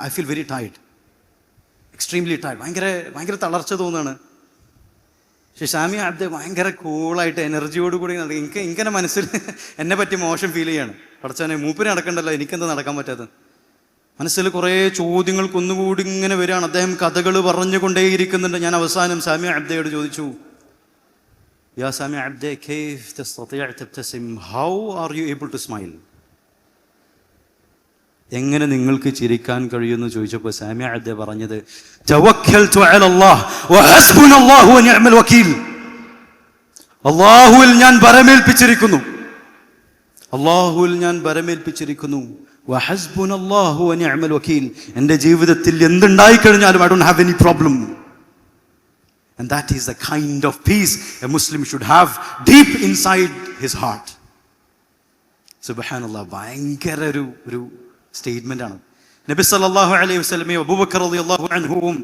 I feel very tired, extremely tired, ഭയങ്കര തളർച്ച തോന്നുകയാണ്. പക്ഷെ സാമി അബ്ദെ ഭയങ്കര കൂളായിട്ട് എനർജിയോടുകൂടി ഇങ്ങനെ മനസ്സിൽ എന്നെ പറ്റി മോശം ഫീൽ ചെയ്യാണ്. പഠിച്ചാനെ മൂപ്പര് നടക്കണ്ടല്ലോ, എനിക്കെന്താ നടക്കാൻ പറ്റാത്തത്? മനസ്സിൽ കുറേ ചോദ്യങ്ങൾ കുന്നുകൂടി ഇങ്ങനെ വരികയാണ്. അദ്ദേഹം കഥകൾ പറഞ്ഞുകൊണ്ടേയിരിക്കുന്നുണ്ട്. ഞാൻ അവസാനം സാമി അബ്ദയോട് ചോദിച്ചു, യാ സാമി അബ്ദെ കൈഫ് തസ്തതിഅ തബ്തസിം, how are you able to smile? എങ്ങനെ നിങ്ങൾക്ക് ചിരിക്കാൻ കഴിയുമെന്ന് ചോദിച്ചപ്പോൾ സാമി അബ്ദെ പറഞ്ഞത്, തവക്കൽതു അലല്ലാഹ് വഹസ്ബുനല്ലാഹു വനിഅമൽ വകീൽ. അല്ലാഹുവിൽ ഞാൻ ഭരമേൽപ്പിച്ചിരിക്കുന്നു, അല്ലാഹുവിൽ ഞാൻ ഭരമേൽപ്പിച്ചിരിക്കുന്നു. വഹസ്ബുനല്ലാഹു വനിഅമൽ വകീൽ. എൻ്റെ ജീവിതത്തിൽ എന്തുണ്ടായി കഴിഞ്ഞാലും I don't have any problem. And that is the kind of peace a Muslim should have deep inside his heart. സുബ്ഹാനല്ലാഹ്, ഭയങ്കര ഒരു സ്റ്റേറ്റ്മെന്റ് ആണ്. നബി സല്ലല്ലാഹു അലൈഹി വസല്ലമയും അബൂബക്കർ റളിയല്ലാഹു അൻഹുവും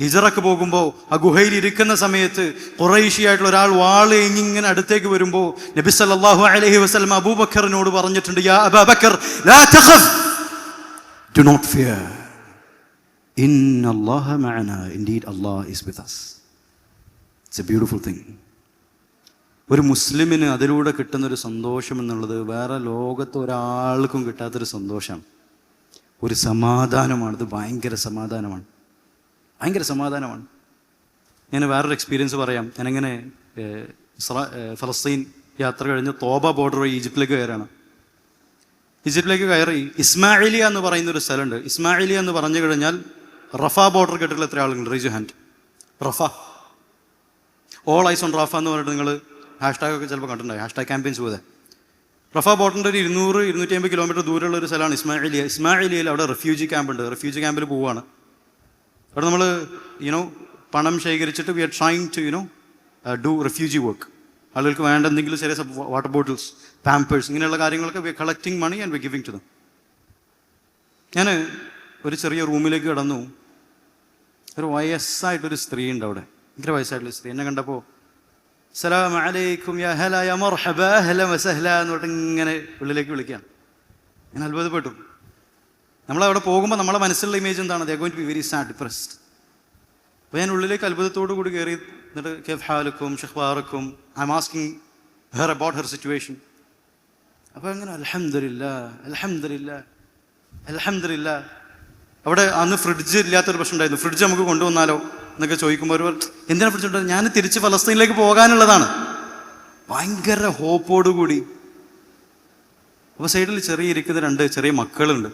ഹിജ്റക്ക് പോകുമ്പോൾ ആ ഗുഹയിൽ ഇരിക്കുന്ന സമയത്ത് ഖുറൈശിയായിട്ടുള്ള ഒരാൾ വാള് ഇങ്ങനെ അടുത്തേക്ക് വരുമ്പോൾ നബി സല്ലല്ലാഹു അലൈഹി വസല്ലം അബൂബക്കറിനോട് പറഞ്ഞിട്ടുണ്ട്, യാ അബൂബക്കർ ലാ തഖഫ്, do not fear, ഇന്നല്ലാഹ മഅനാ, indeed Allah is with us. It's a beautiful thing. ഒരു മുസ്ലിമിന് അതിലൂടെ കിട്ടുന്നൊരു സന്തോഷം എന്നുള്ളത് വേറെ ലോകത്ത് ഒരാൾക്കും കിട്ടാത്തൊരു സന്തോഷമാണ്, ഒരു സമാധാനമാണ്. ഇത് ഭയങ്കര സമാധാനമാണ്. ഞാൻ വേറൊരു എക്സ്പീരിയൻസ് പറയാം. ഞാനിങ്ങനെ ഫലസ്തീൻ യാത്ര കഴിഞ്ഞ് തോബ ബോർഡർ വഴി ഈജിപ്തിലേക്ക് കയറി ഇസ്മായിലിയ എന്ന് പറയുന്നൊരു സ്ഥലമുണ്ട്. ഇസ്മായിലിയ എന്ന് പറഞ്ഞു കഴിഞ്ഞാൽ റഫ ബോർഡർ കേട്ടിട്ടുള്ള എത്ര ആളുകൾ? Raise you hand. Rafah, all eyes on Rafah എന്ന് പറഞ്ഞിട്ട് നിങ്ങൾ ഹാഷ്ടാഗ് ഒക്കെ ചിലപ്പോൾ കണ്ടിട്ടുണ്ടായി, ഹാഷ്ടാഗ് ക്യാമ്പയിൻസ് പോലെ. റഫ ബോർഡറിൻ്റെ ഒരു 200-250 കിലോമീറ്റർ ദൂരമുള്ള ഒരു സ്ഥലമാണ് ഇസ്മായിലിയ. ഇസ്മായിലിയയിൽ അവിടെ റെഫ്യൂജി ക്യാമ്പ് ഉണ്ട്. റെഫ്യൂജി ക്യാമ്പിൽ പോവുകയാണ്. അവിടെ നമ്മൾ പണം ശേഖരിച്ചിട്ട് we are trying to do refugee work. ആളുകൾക്ക് വേണ്ട എന്തെങ്കിലും ചെറിയ വാട്ടർ ബോട്ടിൽസ്, പാമ്പേഴ്സ്, ഇങ്ങനെയുള്ള കാര്യങ്ങളൊക്കെ we are collecting money and we giving to them. ഞാൻ ഒരു ചെറിയ റൂമിലേക്ക് കടന്നു. ഒരു വയസ്സായിട്ടൊരു സ്ത്രീ ഉണ്ട് അവിടെ, ഭയങ്കര വയസ്സായിട്ടുള്ള സ്ത്രീ. എന്നെ കണ്ടപ്പോൾ സലാം അലൈക്കും യാ ഹല യാ മർഹബ ഹല വസഹല എന്ന് പറഞ്ഞിട്ട് ഇങ്ങനെ ഉള്ളിലേക്ക് വിളിക്കുകയാണ്. ഞാൻ അത്ഭുതപ്പെട്ടു. നമ്മളവിടെ പോകുമ്പോൾ നമ്മളെ മനസ്സിലുള്ള ഇമേജ് എന്താണ്? They are going to be very sad, depressed. അപ്പോൾ ഞാൻ ഉള്ളിലേക്ക് അത്ഭുതത്തോടു കൂടി കയറി. എന്നിട്ട് കൈഫ് ഹാലക്കും ഷഖ്ബാറക്കും I am asking her about her situation. അപ്പോൾ അങ്ങനെ അൽഹംദുലില്ലാ. അവിടെ അന്ന് ഫ്രിഡ്ജ് ഇല്ലാത്തൊരു പ്രശ്നം ഉണ്ടായിരുന്നു. ഫ്രിഡ്ജ് നമുക്ക് കൊണ്ടുവന്നാലോ എന്നൊക്കെ ചോദിക്കുമ്പോൾ ഒരു എന്തിനാണ് ഫ്രിഡ്ജ് ഉണ്ടായത്? ഞാൻ തിരിച്ച് ഫലസ്തീനിലേക്ക് പോകാനുള്ളതാണ്. ഭയങ്കര ഹോപ്പോടുകൂടി. അപ്പോൾ സൈഡിൽ ഇരിക്കുന്ന 2 ചെറിയ മക്കളുണ്ട്.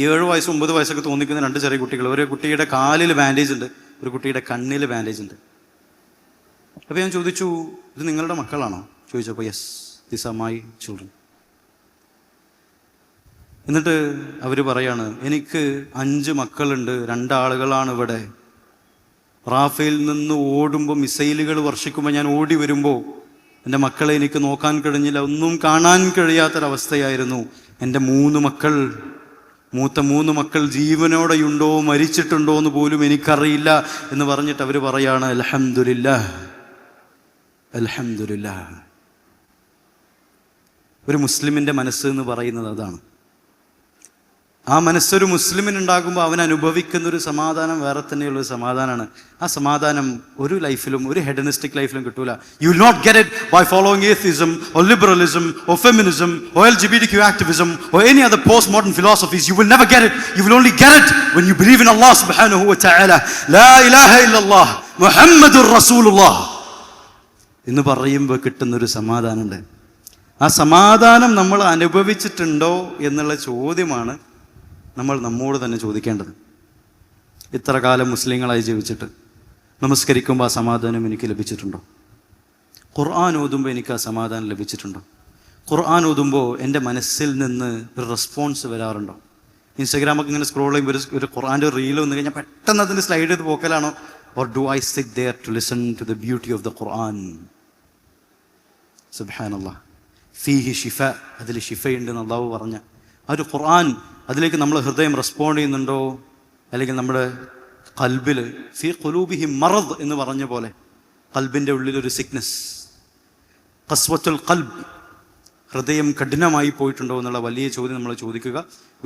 7 വയസ്സ് 9 വയസ്സൊക്കെ തോന്നിക്കുന്ന 2 ചെറിയ കുട്ടികൾ. ഒരു കുട്ടിയുടെ കാലിൽ ബാൻഡേജ് ഉണ്ട്, ഒരു കുട്ടിയുടെ കണ്ണിൽ ബാൻഡേജ് ഉണ്ട്. അപ്പോൾ ഞാൻ ചോദിച്ചു, ഇത് നിങ്ങളുടെ മക്കളാണോ ചോദിച്ചപ്പോൾ yes, these are my children. എന്നിട്ട് അവർ പറയാണ്, എനിക്ക് 5 മക്കളുണ്ട്, 2 ആളുകളാണ് ഇവിടെ. റാഫേൽ നിന്ന് ഓടുമ്പോൾ മിസൈലുകൾ വർഷിക്കുമ്പോൾ ഞാൻ ഓടി വരുമ്പോൾ എൻ്റെ മക്കളെ എനിക്ക് നോക്കാൻ കഴിഞ്ഞില്ല, ഒന്നും കാണാൻ കഴിയാത്തൊരവസ്ഥയായിരുന്നു. എൻ്റെ 3 മക്കൾ, മൂത്ത 3 മക്കൾ ജീവനോടെയുണ്ടോ മരിച്ചിട്ടുണ്ടോ എന്ന് പോലും എനിക്കറിയില്ല എന്ന് പറഞ്ഞിട്ട് അവർ പറയാണ്, അൽഹംദുലില്ലാഹ്. ഒരു മുസ്ലിമിൻ്റെ മനസ്സ് എന്ന് പറയുന്നത് അതാണ്. ആ മനസ്സൊരു മുസ്ലിമിനുണ്ടാകുമ്പോൾ അവൻ അനുഭവിക്കുന്നൊരു സമാധാനം വേറെ തന്നെയുള്ളൊരു സമാധാനമാണ്. ആ സമാധാനം ഒരു ലൈഫിലും, ഒരു ഹെഡനിസ്റ്റിക് ലൈഫിലും കിട്ടൂല. You will not get it by following atheism or liberalism or feminism or LGBTQ activism or any other postmodern philosophies. You will never get it. You will only get it when you believe in Allah subhanahu wa ta'ala. La ilaha illallah Muhammadur Rasulullah എന്ന് പറയുമ്പോൾ കിട്ടുന്നൊരു സമാധാനമുണ്ട്. ആ സമാധാനം നമ്മൾ അനുഭവിച്ചിട്ടുണ്ടോ എന്നുള്ള ചോദ്യമാണ് നമ്മൾ നമ്മോട് തന്നെ ചോദിക്കേണ്ടത്. ഇത്ര കാലം മുസ്ലിങ്ങളായി ജീവിച്ചിട്ട് നമസ്കരിക്കുമ്പോൾ ആ സമാധാനം എനിക്ക് ലഭിച്ചിട്ടുണ്ടോ? ഖുർആൻ ഓതുമ്പോൾ എനിക്ക് ആ സമാധാനം ലഭിച്ചിട്ടുണ്ടോ? ഖുർആൻ ഓതുമ്പോൾ എൻ്റെ മനസ്സിൽ നിന്ന് ഒരു റെസ്പോൺസ് വരാറുണ്ടോ? ഇൻസ്റ്റാഗ്രാമൊക്കെ ഇങ്ങനെ സ്ക്രോൾ ചെയ്യുമ്പോൾ ഒരു ഖുർആൻ്റെ റീൽ വന്നു കഴിഞ്ഞാൽ പെട്ടെന്ന് അതിൻ്റെ സ്ലൈഡ് ചെയ്ത് പോക്കലാണോ? Or do I sit there to listen to the beauty of the Quran? സുബ്ഹാനല്ലാഹ്, ഫീഹി ഷിഫ, അതിൽ ഷിഫയുണ്ടെന്ന് അല്ലാഹു പറഞ്ഞ ആ ഒരു ഖുർആൻ, അതിലേക്ക് നമ്മൾ ഹൃദയം റെസ്പോണ്ട് ചെയ്യുന്നുണ്ടോ? അല്ലെങ്കിൽ നമ്മുടെ ഖൽബിൽ ഫീ ഖുലൂബിഹിം മറദ് എന്ന് പറഞ്ഞ പോലെ ഖൽബിൻ്റെ ഉള്ളിലൊരു സിക്നസ്, ഖസ്വത്തുൽ ഖൽബ്, ഹൃദയം കഠിനമായി പോയിട്ടുണ്ടോ എന്നുള്ള വലിയ ചോദ്യം നമ്മൾ ചോദിക്കുക.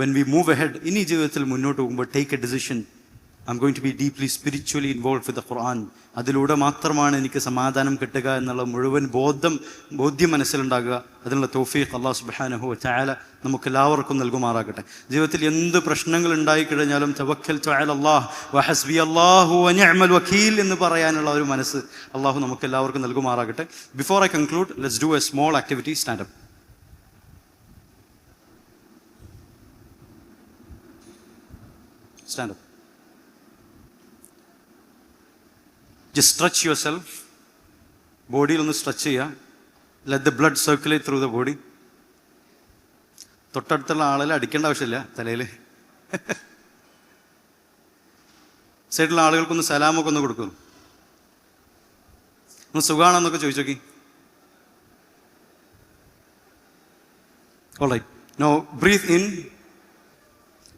വെൻ വി മൂവ് അഹെഡ്, ഇനി ജീവിതത്തിൽ മുന്നോട്ട് പോകുമ്പോൾ take a decision. I'm going to be deeply spiritually involve with the Quran. അതിലൂടെ മാത്രമാണ് എനിക്ക് സമാധാനം കിട്ടുക എന്നുള്ള മുഴുവൻ ബോധ്യം മനസ്സിലുണ്ടാകുക. അതിനുള്ള തൗഫീഖ് അല്ലാഹു സുബ്ഹാനഹു വ തആല നമുക്കെല്ലാവർക്കും നൽകുമാറാകട്ടെ. ജീവിതത്തിൽ എന്ത് പ്രശ്നങ്ങൾ ഉണ്ടായിക്കഴിഞ്ഞാലും തവക്കൽതു അലല്ലാഹ് വഹസ്ബിയല്ലാഹു വനിഅമൽ വകീൽ എന്ന് പറയാനുള്ള ഒരു മനസ്സ് അല്ലാഹു നമുക്കെല്ലാവർക്കും നൽകുമാറാകട്ടെ. Before I conclude, let's do A small activity. Stand up. Stand up. Just stretch yourself. ബോഡിയിൽ ഒന്ന് സ്ട്രെച്ച് ചെയ്യുക. Let the blood circulate through the body. തൊട്ടടുത്തുള്ള ആളിൽ അടിക്കേണ്ട ആവശ്യമില്ല തലയിൽ. സൈഡിലുള്ള ആളുകൾക്കൊന്ന് സലാമൊക്കെ ഒന്ന് കൊടുക്കും. ഒന്ന് സുഖാണെന്നൊക്കെ ചോദിച്ചു നോക്കി. All right. Now breathe in,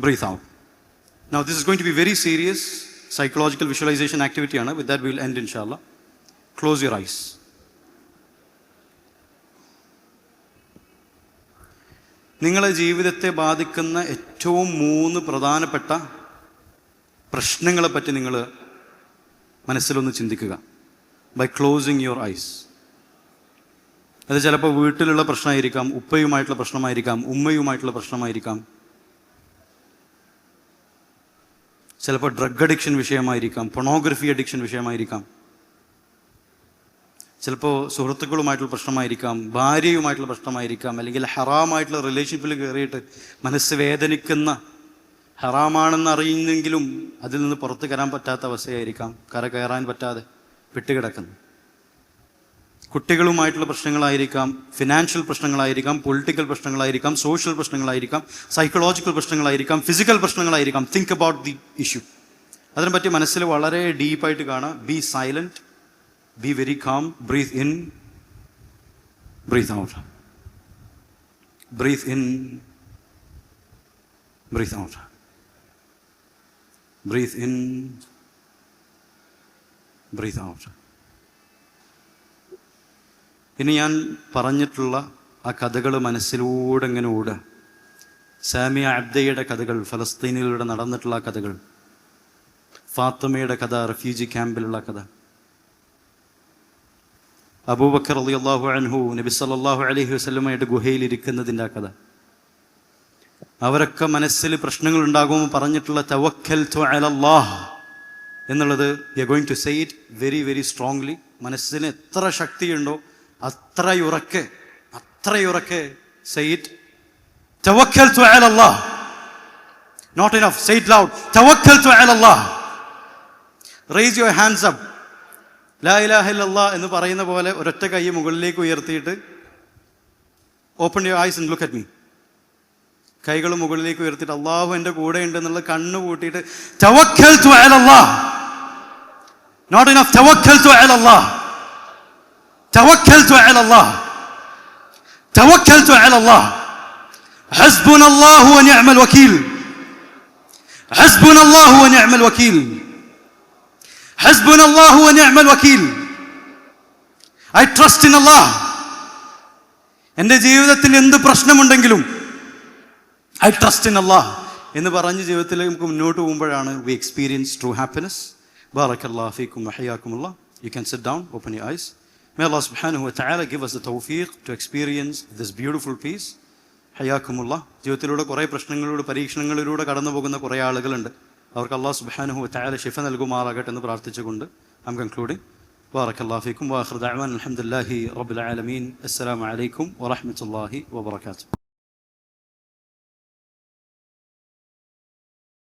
breathe out. Now this is going to be very serious psychological visualization activity. With that we will end inshallah. Close your eyes. നിങ്ങളുടെ ജീവിതത്തെ ബാധിക്കുന്ന ഏറ്റവും 3 പ്രധാനപ്പെട്ട പ്രശ്നങ്ങളെ പറ്റി നിങ്ങൾ മനസ്സിലൊന്ന് ചിന്തിക്കുക. By closing your eyes. അത് ചിലപ്പോൾ വീട്ടിലുള്ള പ്രശ്നമായിരിക്കാം, ഉപ്പയുമായിട്ടുള്ള പ്രശ്നമായിരിക്കാം, ഉമ്മയുമായിട്ടുള്ള പ്രശ്നമായിരിക്കാം, ചിലപ്പോൾ ഡ്രഗ് അഡിക്ഷൻ വിഷയമായിരിക്കാം, പൊണോഗ്രഫി അഡിക്ഷൻ വിഷയമായിരിക്കാം, ചിലപ്പോൾ സുഹൃത്തുക്കളുമായിട്ടുള്ള പ്രശ്നമായിരിക്കാം, ഭാര്യയുമായിട്ടുള്ള പ്രശ്നമായിരിക്കാം, അല്ലെങ്കിൽ ഹറാമായിട്ടുള്ള റിലേഷൻഷിപ്പിൽ കയറിയിട്ട് മനസ്സ് വേദനിക്കുന്ന, ഹറാമാണെന്ന് അറിയുന്നെങ്കിലും അതിൽ നിന്ന് പുറത്ത് കയറാൻ പറ്റാത്ത അവസ്ഥയായിരിക്കാം, കയറാൻ പറ്റാതെ വിട്ടുകിടക്കുന്നു. കുട്ടികളുമായിട്ടുള്ള പ്രശ്നങ്ങളായിരിക്കാം, ഫിനാൻഷ്യൽ പ്രശ്നങ്ങളായിരിക്കാം, പൊളിറ്റിക്കൽ പ്രശ്നങ്ങളായിരിക്കാം, സോഷ്യൽ പ്രശ്നങ്ങളായിരിക്കാം, സൈക്കോളജിക്കൽ പ്രശ്നങ്ങളായിരിക്കാം, ഫിസിക്കൽ പ്രശ്നങ്ങളായിരിക്കാം. Think about the issue. അതിനെപ്പറ്റി മനസ്സിൽ വളരെ ഡീപ്പായിട്ട് കാണാം. Be silent, be very calm, breathe in, breathe out, breathe in, breathe out, breathe in, breathe out. ഇനി ഞാൻ പറഞ്ഞിട്ടുള്ള ആ കഥകൾ മനസ്സിലൂടെ ഇങ്ങനെ ഓടുക. സാമിയ അബ്ദയുടെ കഥകൾ, ഫലസ്തീനിലൂടെ നടന്നിട്ടുള്ള കഥകൾ, ഫാത്തിമയുടെ കഥ, റഫ്യൂജി ക്യാമ്പിലുള്ള കഥ, അബൂബക്കർ റളിയല്ലാഹു അൻഹു നബി സല്ലല്ലാഹു അലൈഹി വസല്ലമയുടെ ഗുഹയിൽ ഇരിക്കുന്നതിൻ്റെ ആ കഥ, അവരൊക്കെ മനസ്സിൽ പ്രശ്നങ്ങൾ ഉണ്ടാകുമ്പോൾ പറഞ്ഞിട്ടുള്ള തവക്കൽതു അലല്ലാഹ് എന്നുള്ളത് we are going to say it very very strongly. മനസ്സിന് എത്ര ശക്തിയുണ്ടോ അത്രയുറക്കെ say it. Tawakkaltu ala Allah. Not enough, say it loud. Tawakkaltu ala Allah. Raise your hands up. La ilaha illallah എന്ന് പറയുന്ന പോലെ ഒരൊറ്റ കൈ മുകളിലേക്ക് ഉയർത്തിയിട്ട് open your eyes and look at me. കൈകൾ മുകളിലേക്ക് ഉയർത്തിയിട്ട് അല്ലാഹു എൻ്റെ കൂടെ ഉണ്ട് എന്നുള്ള കണ്ണ് പൂട്ടിയിട്ട് Tawakkaltu ala Allah. Not enough, Tawakkaltu ala Allah. توكلت على الله. توكلت على الله. حسبنا الله ونعم الوكيل. حسبنا الله ونعم الوكيل. حسبنا الله ونعم الوكيل. I trust in Allah. എൻ്റെ ജീവിതത്തിൽ എന്ത് പ്രശ്നമുണ്ടെങ്കിലും I trust in Allah എന്ന് പറഞ്ഞ് ജീവിതത്തിൽ നമുക്ക് മുന്നോട്ട് പോകുമ്പോഴാണ് we experience true happiness. Barakallahu feekum wa hayyakumullah. You can sit down, open your eyes. May Allah subhanahu wa ta'ala give us the tawfiq to experience this beautiful peace. Hayyakumullah. ജീവിതത്തിലൂടെ കുറേ പ്രശ്നങ്ങളിലൂടെ പരീക്ഷണങ്ങളിലൂടെ കടന്നു പോകുന്ന കുറേ ആളുകളുണ്ട്. അവർക്ക് അല്ലാഹു സുബ്ഹാനഹു വ തആല ശിഫ നൽകുമാറാകട്ടെ എന്ന് പ്രാർത്ഥിച്ചുകൊണ്ട് ഐ ആം കൺക്ലൂഡിംഗ്. ബാറക്കല്ലാഹു ഫീക്കും വ ആഖിറു ദഅവാന അൽഹംദുലില്ലാഹി റബ്ബിൽ ആലമീൻ. അസ്സലാമു അലൈക്കും വറഹ്മത്തുള്ളാഹി വബറകാതുഹു.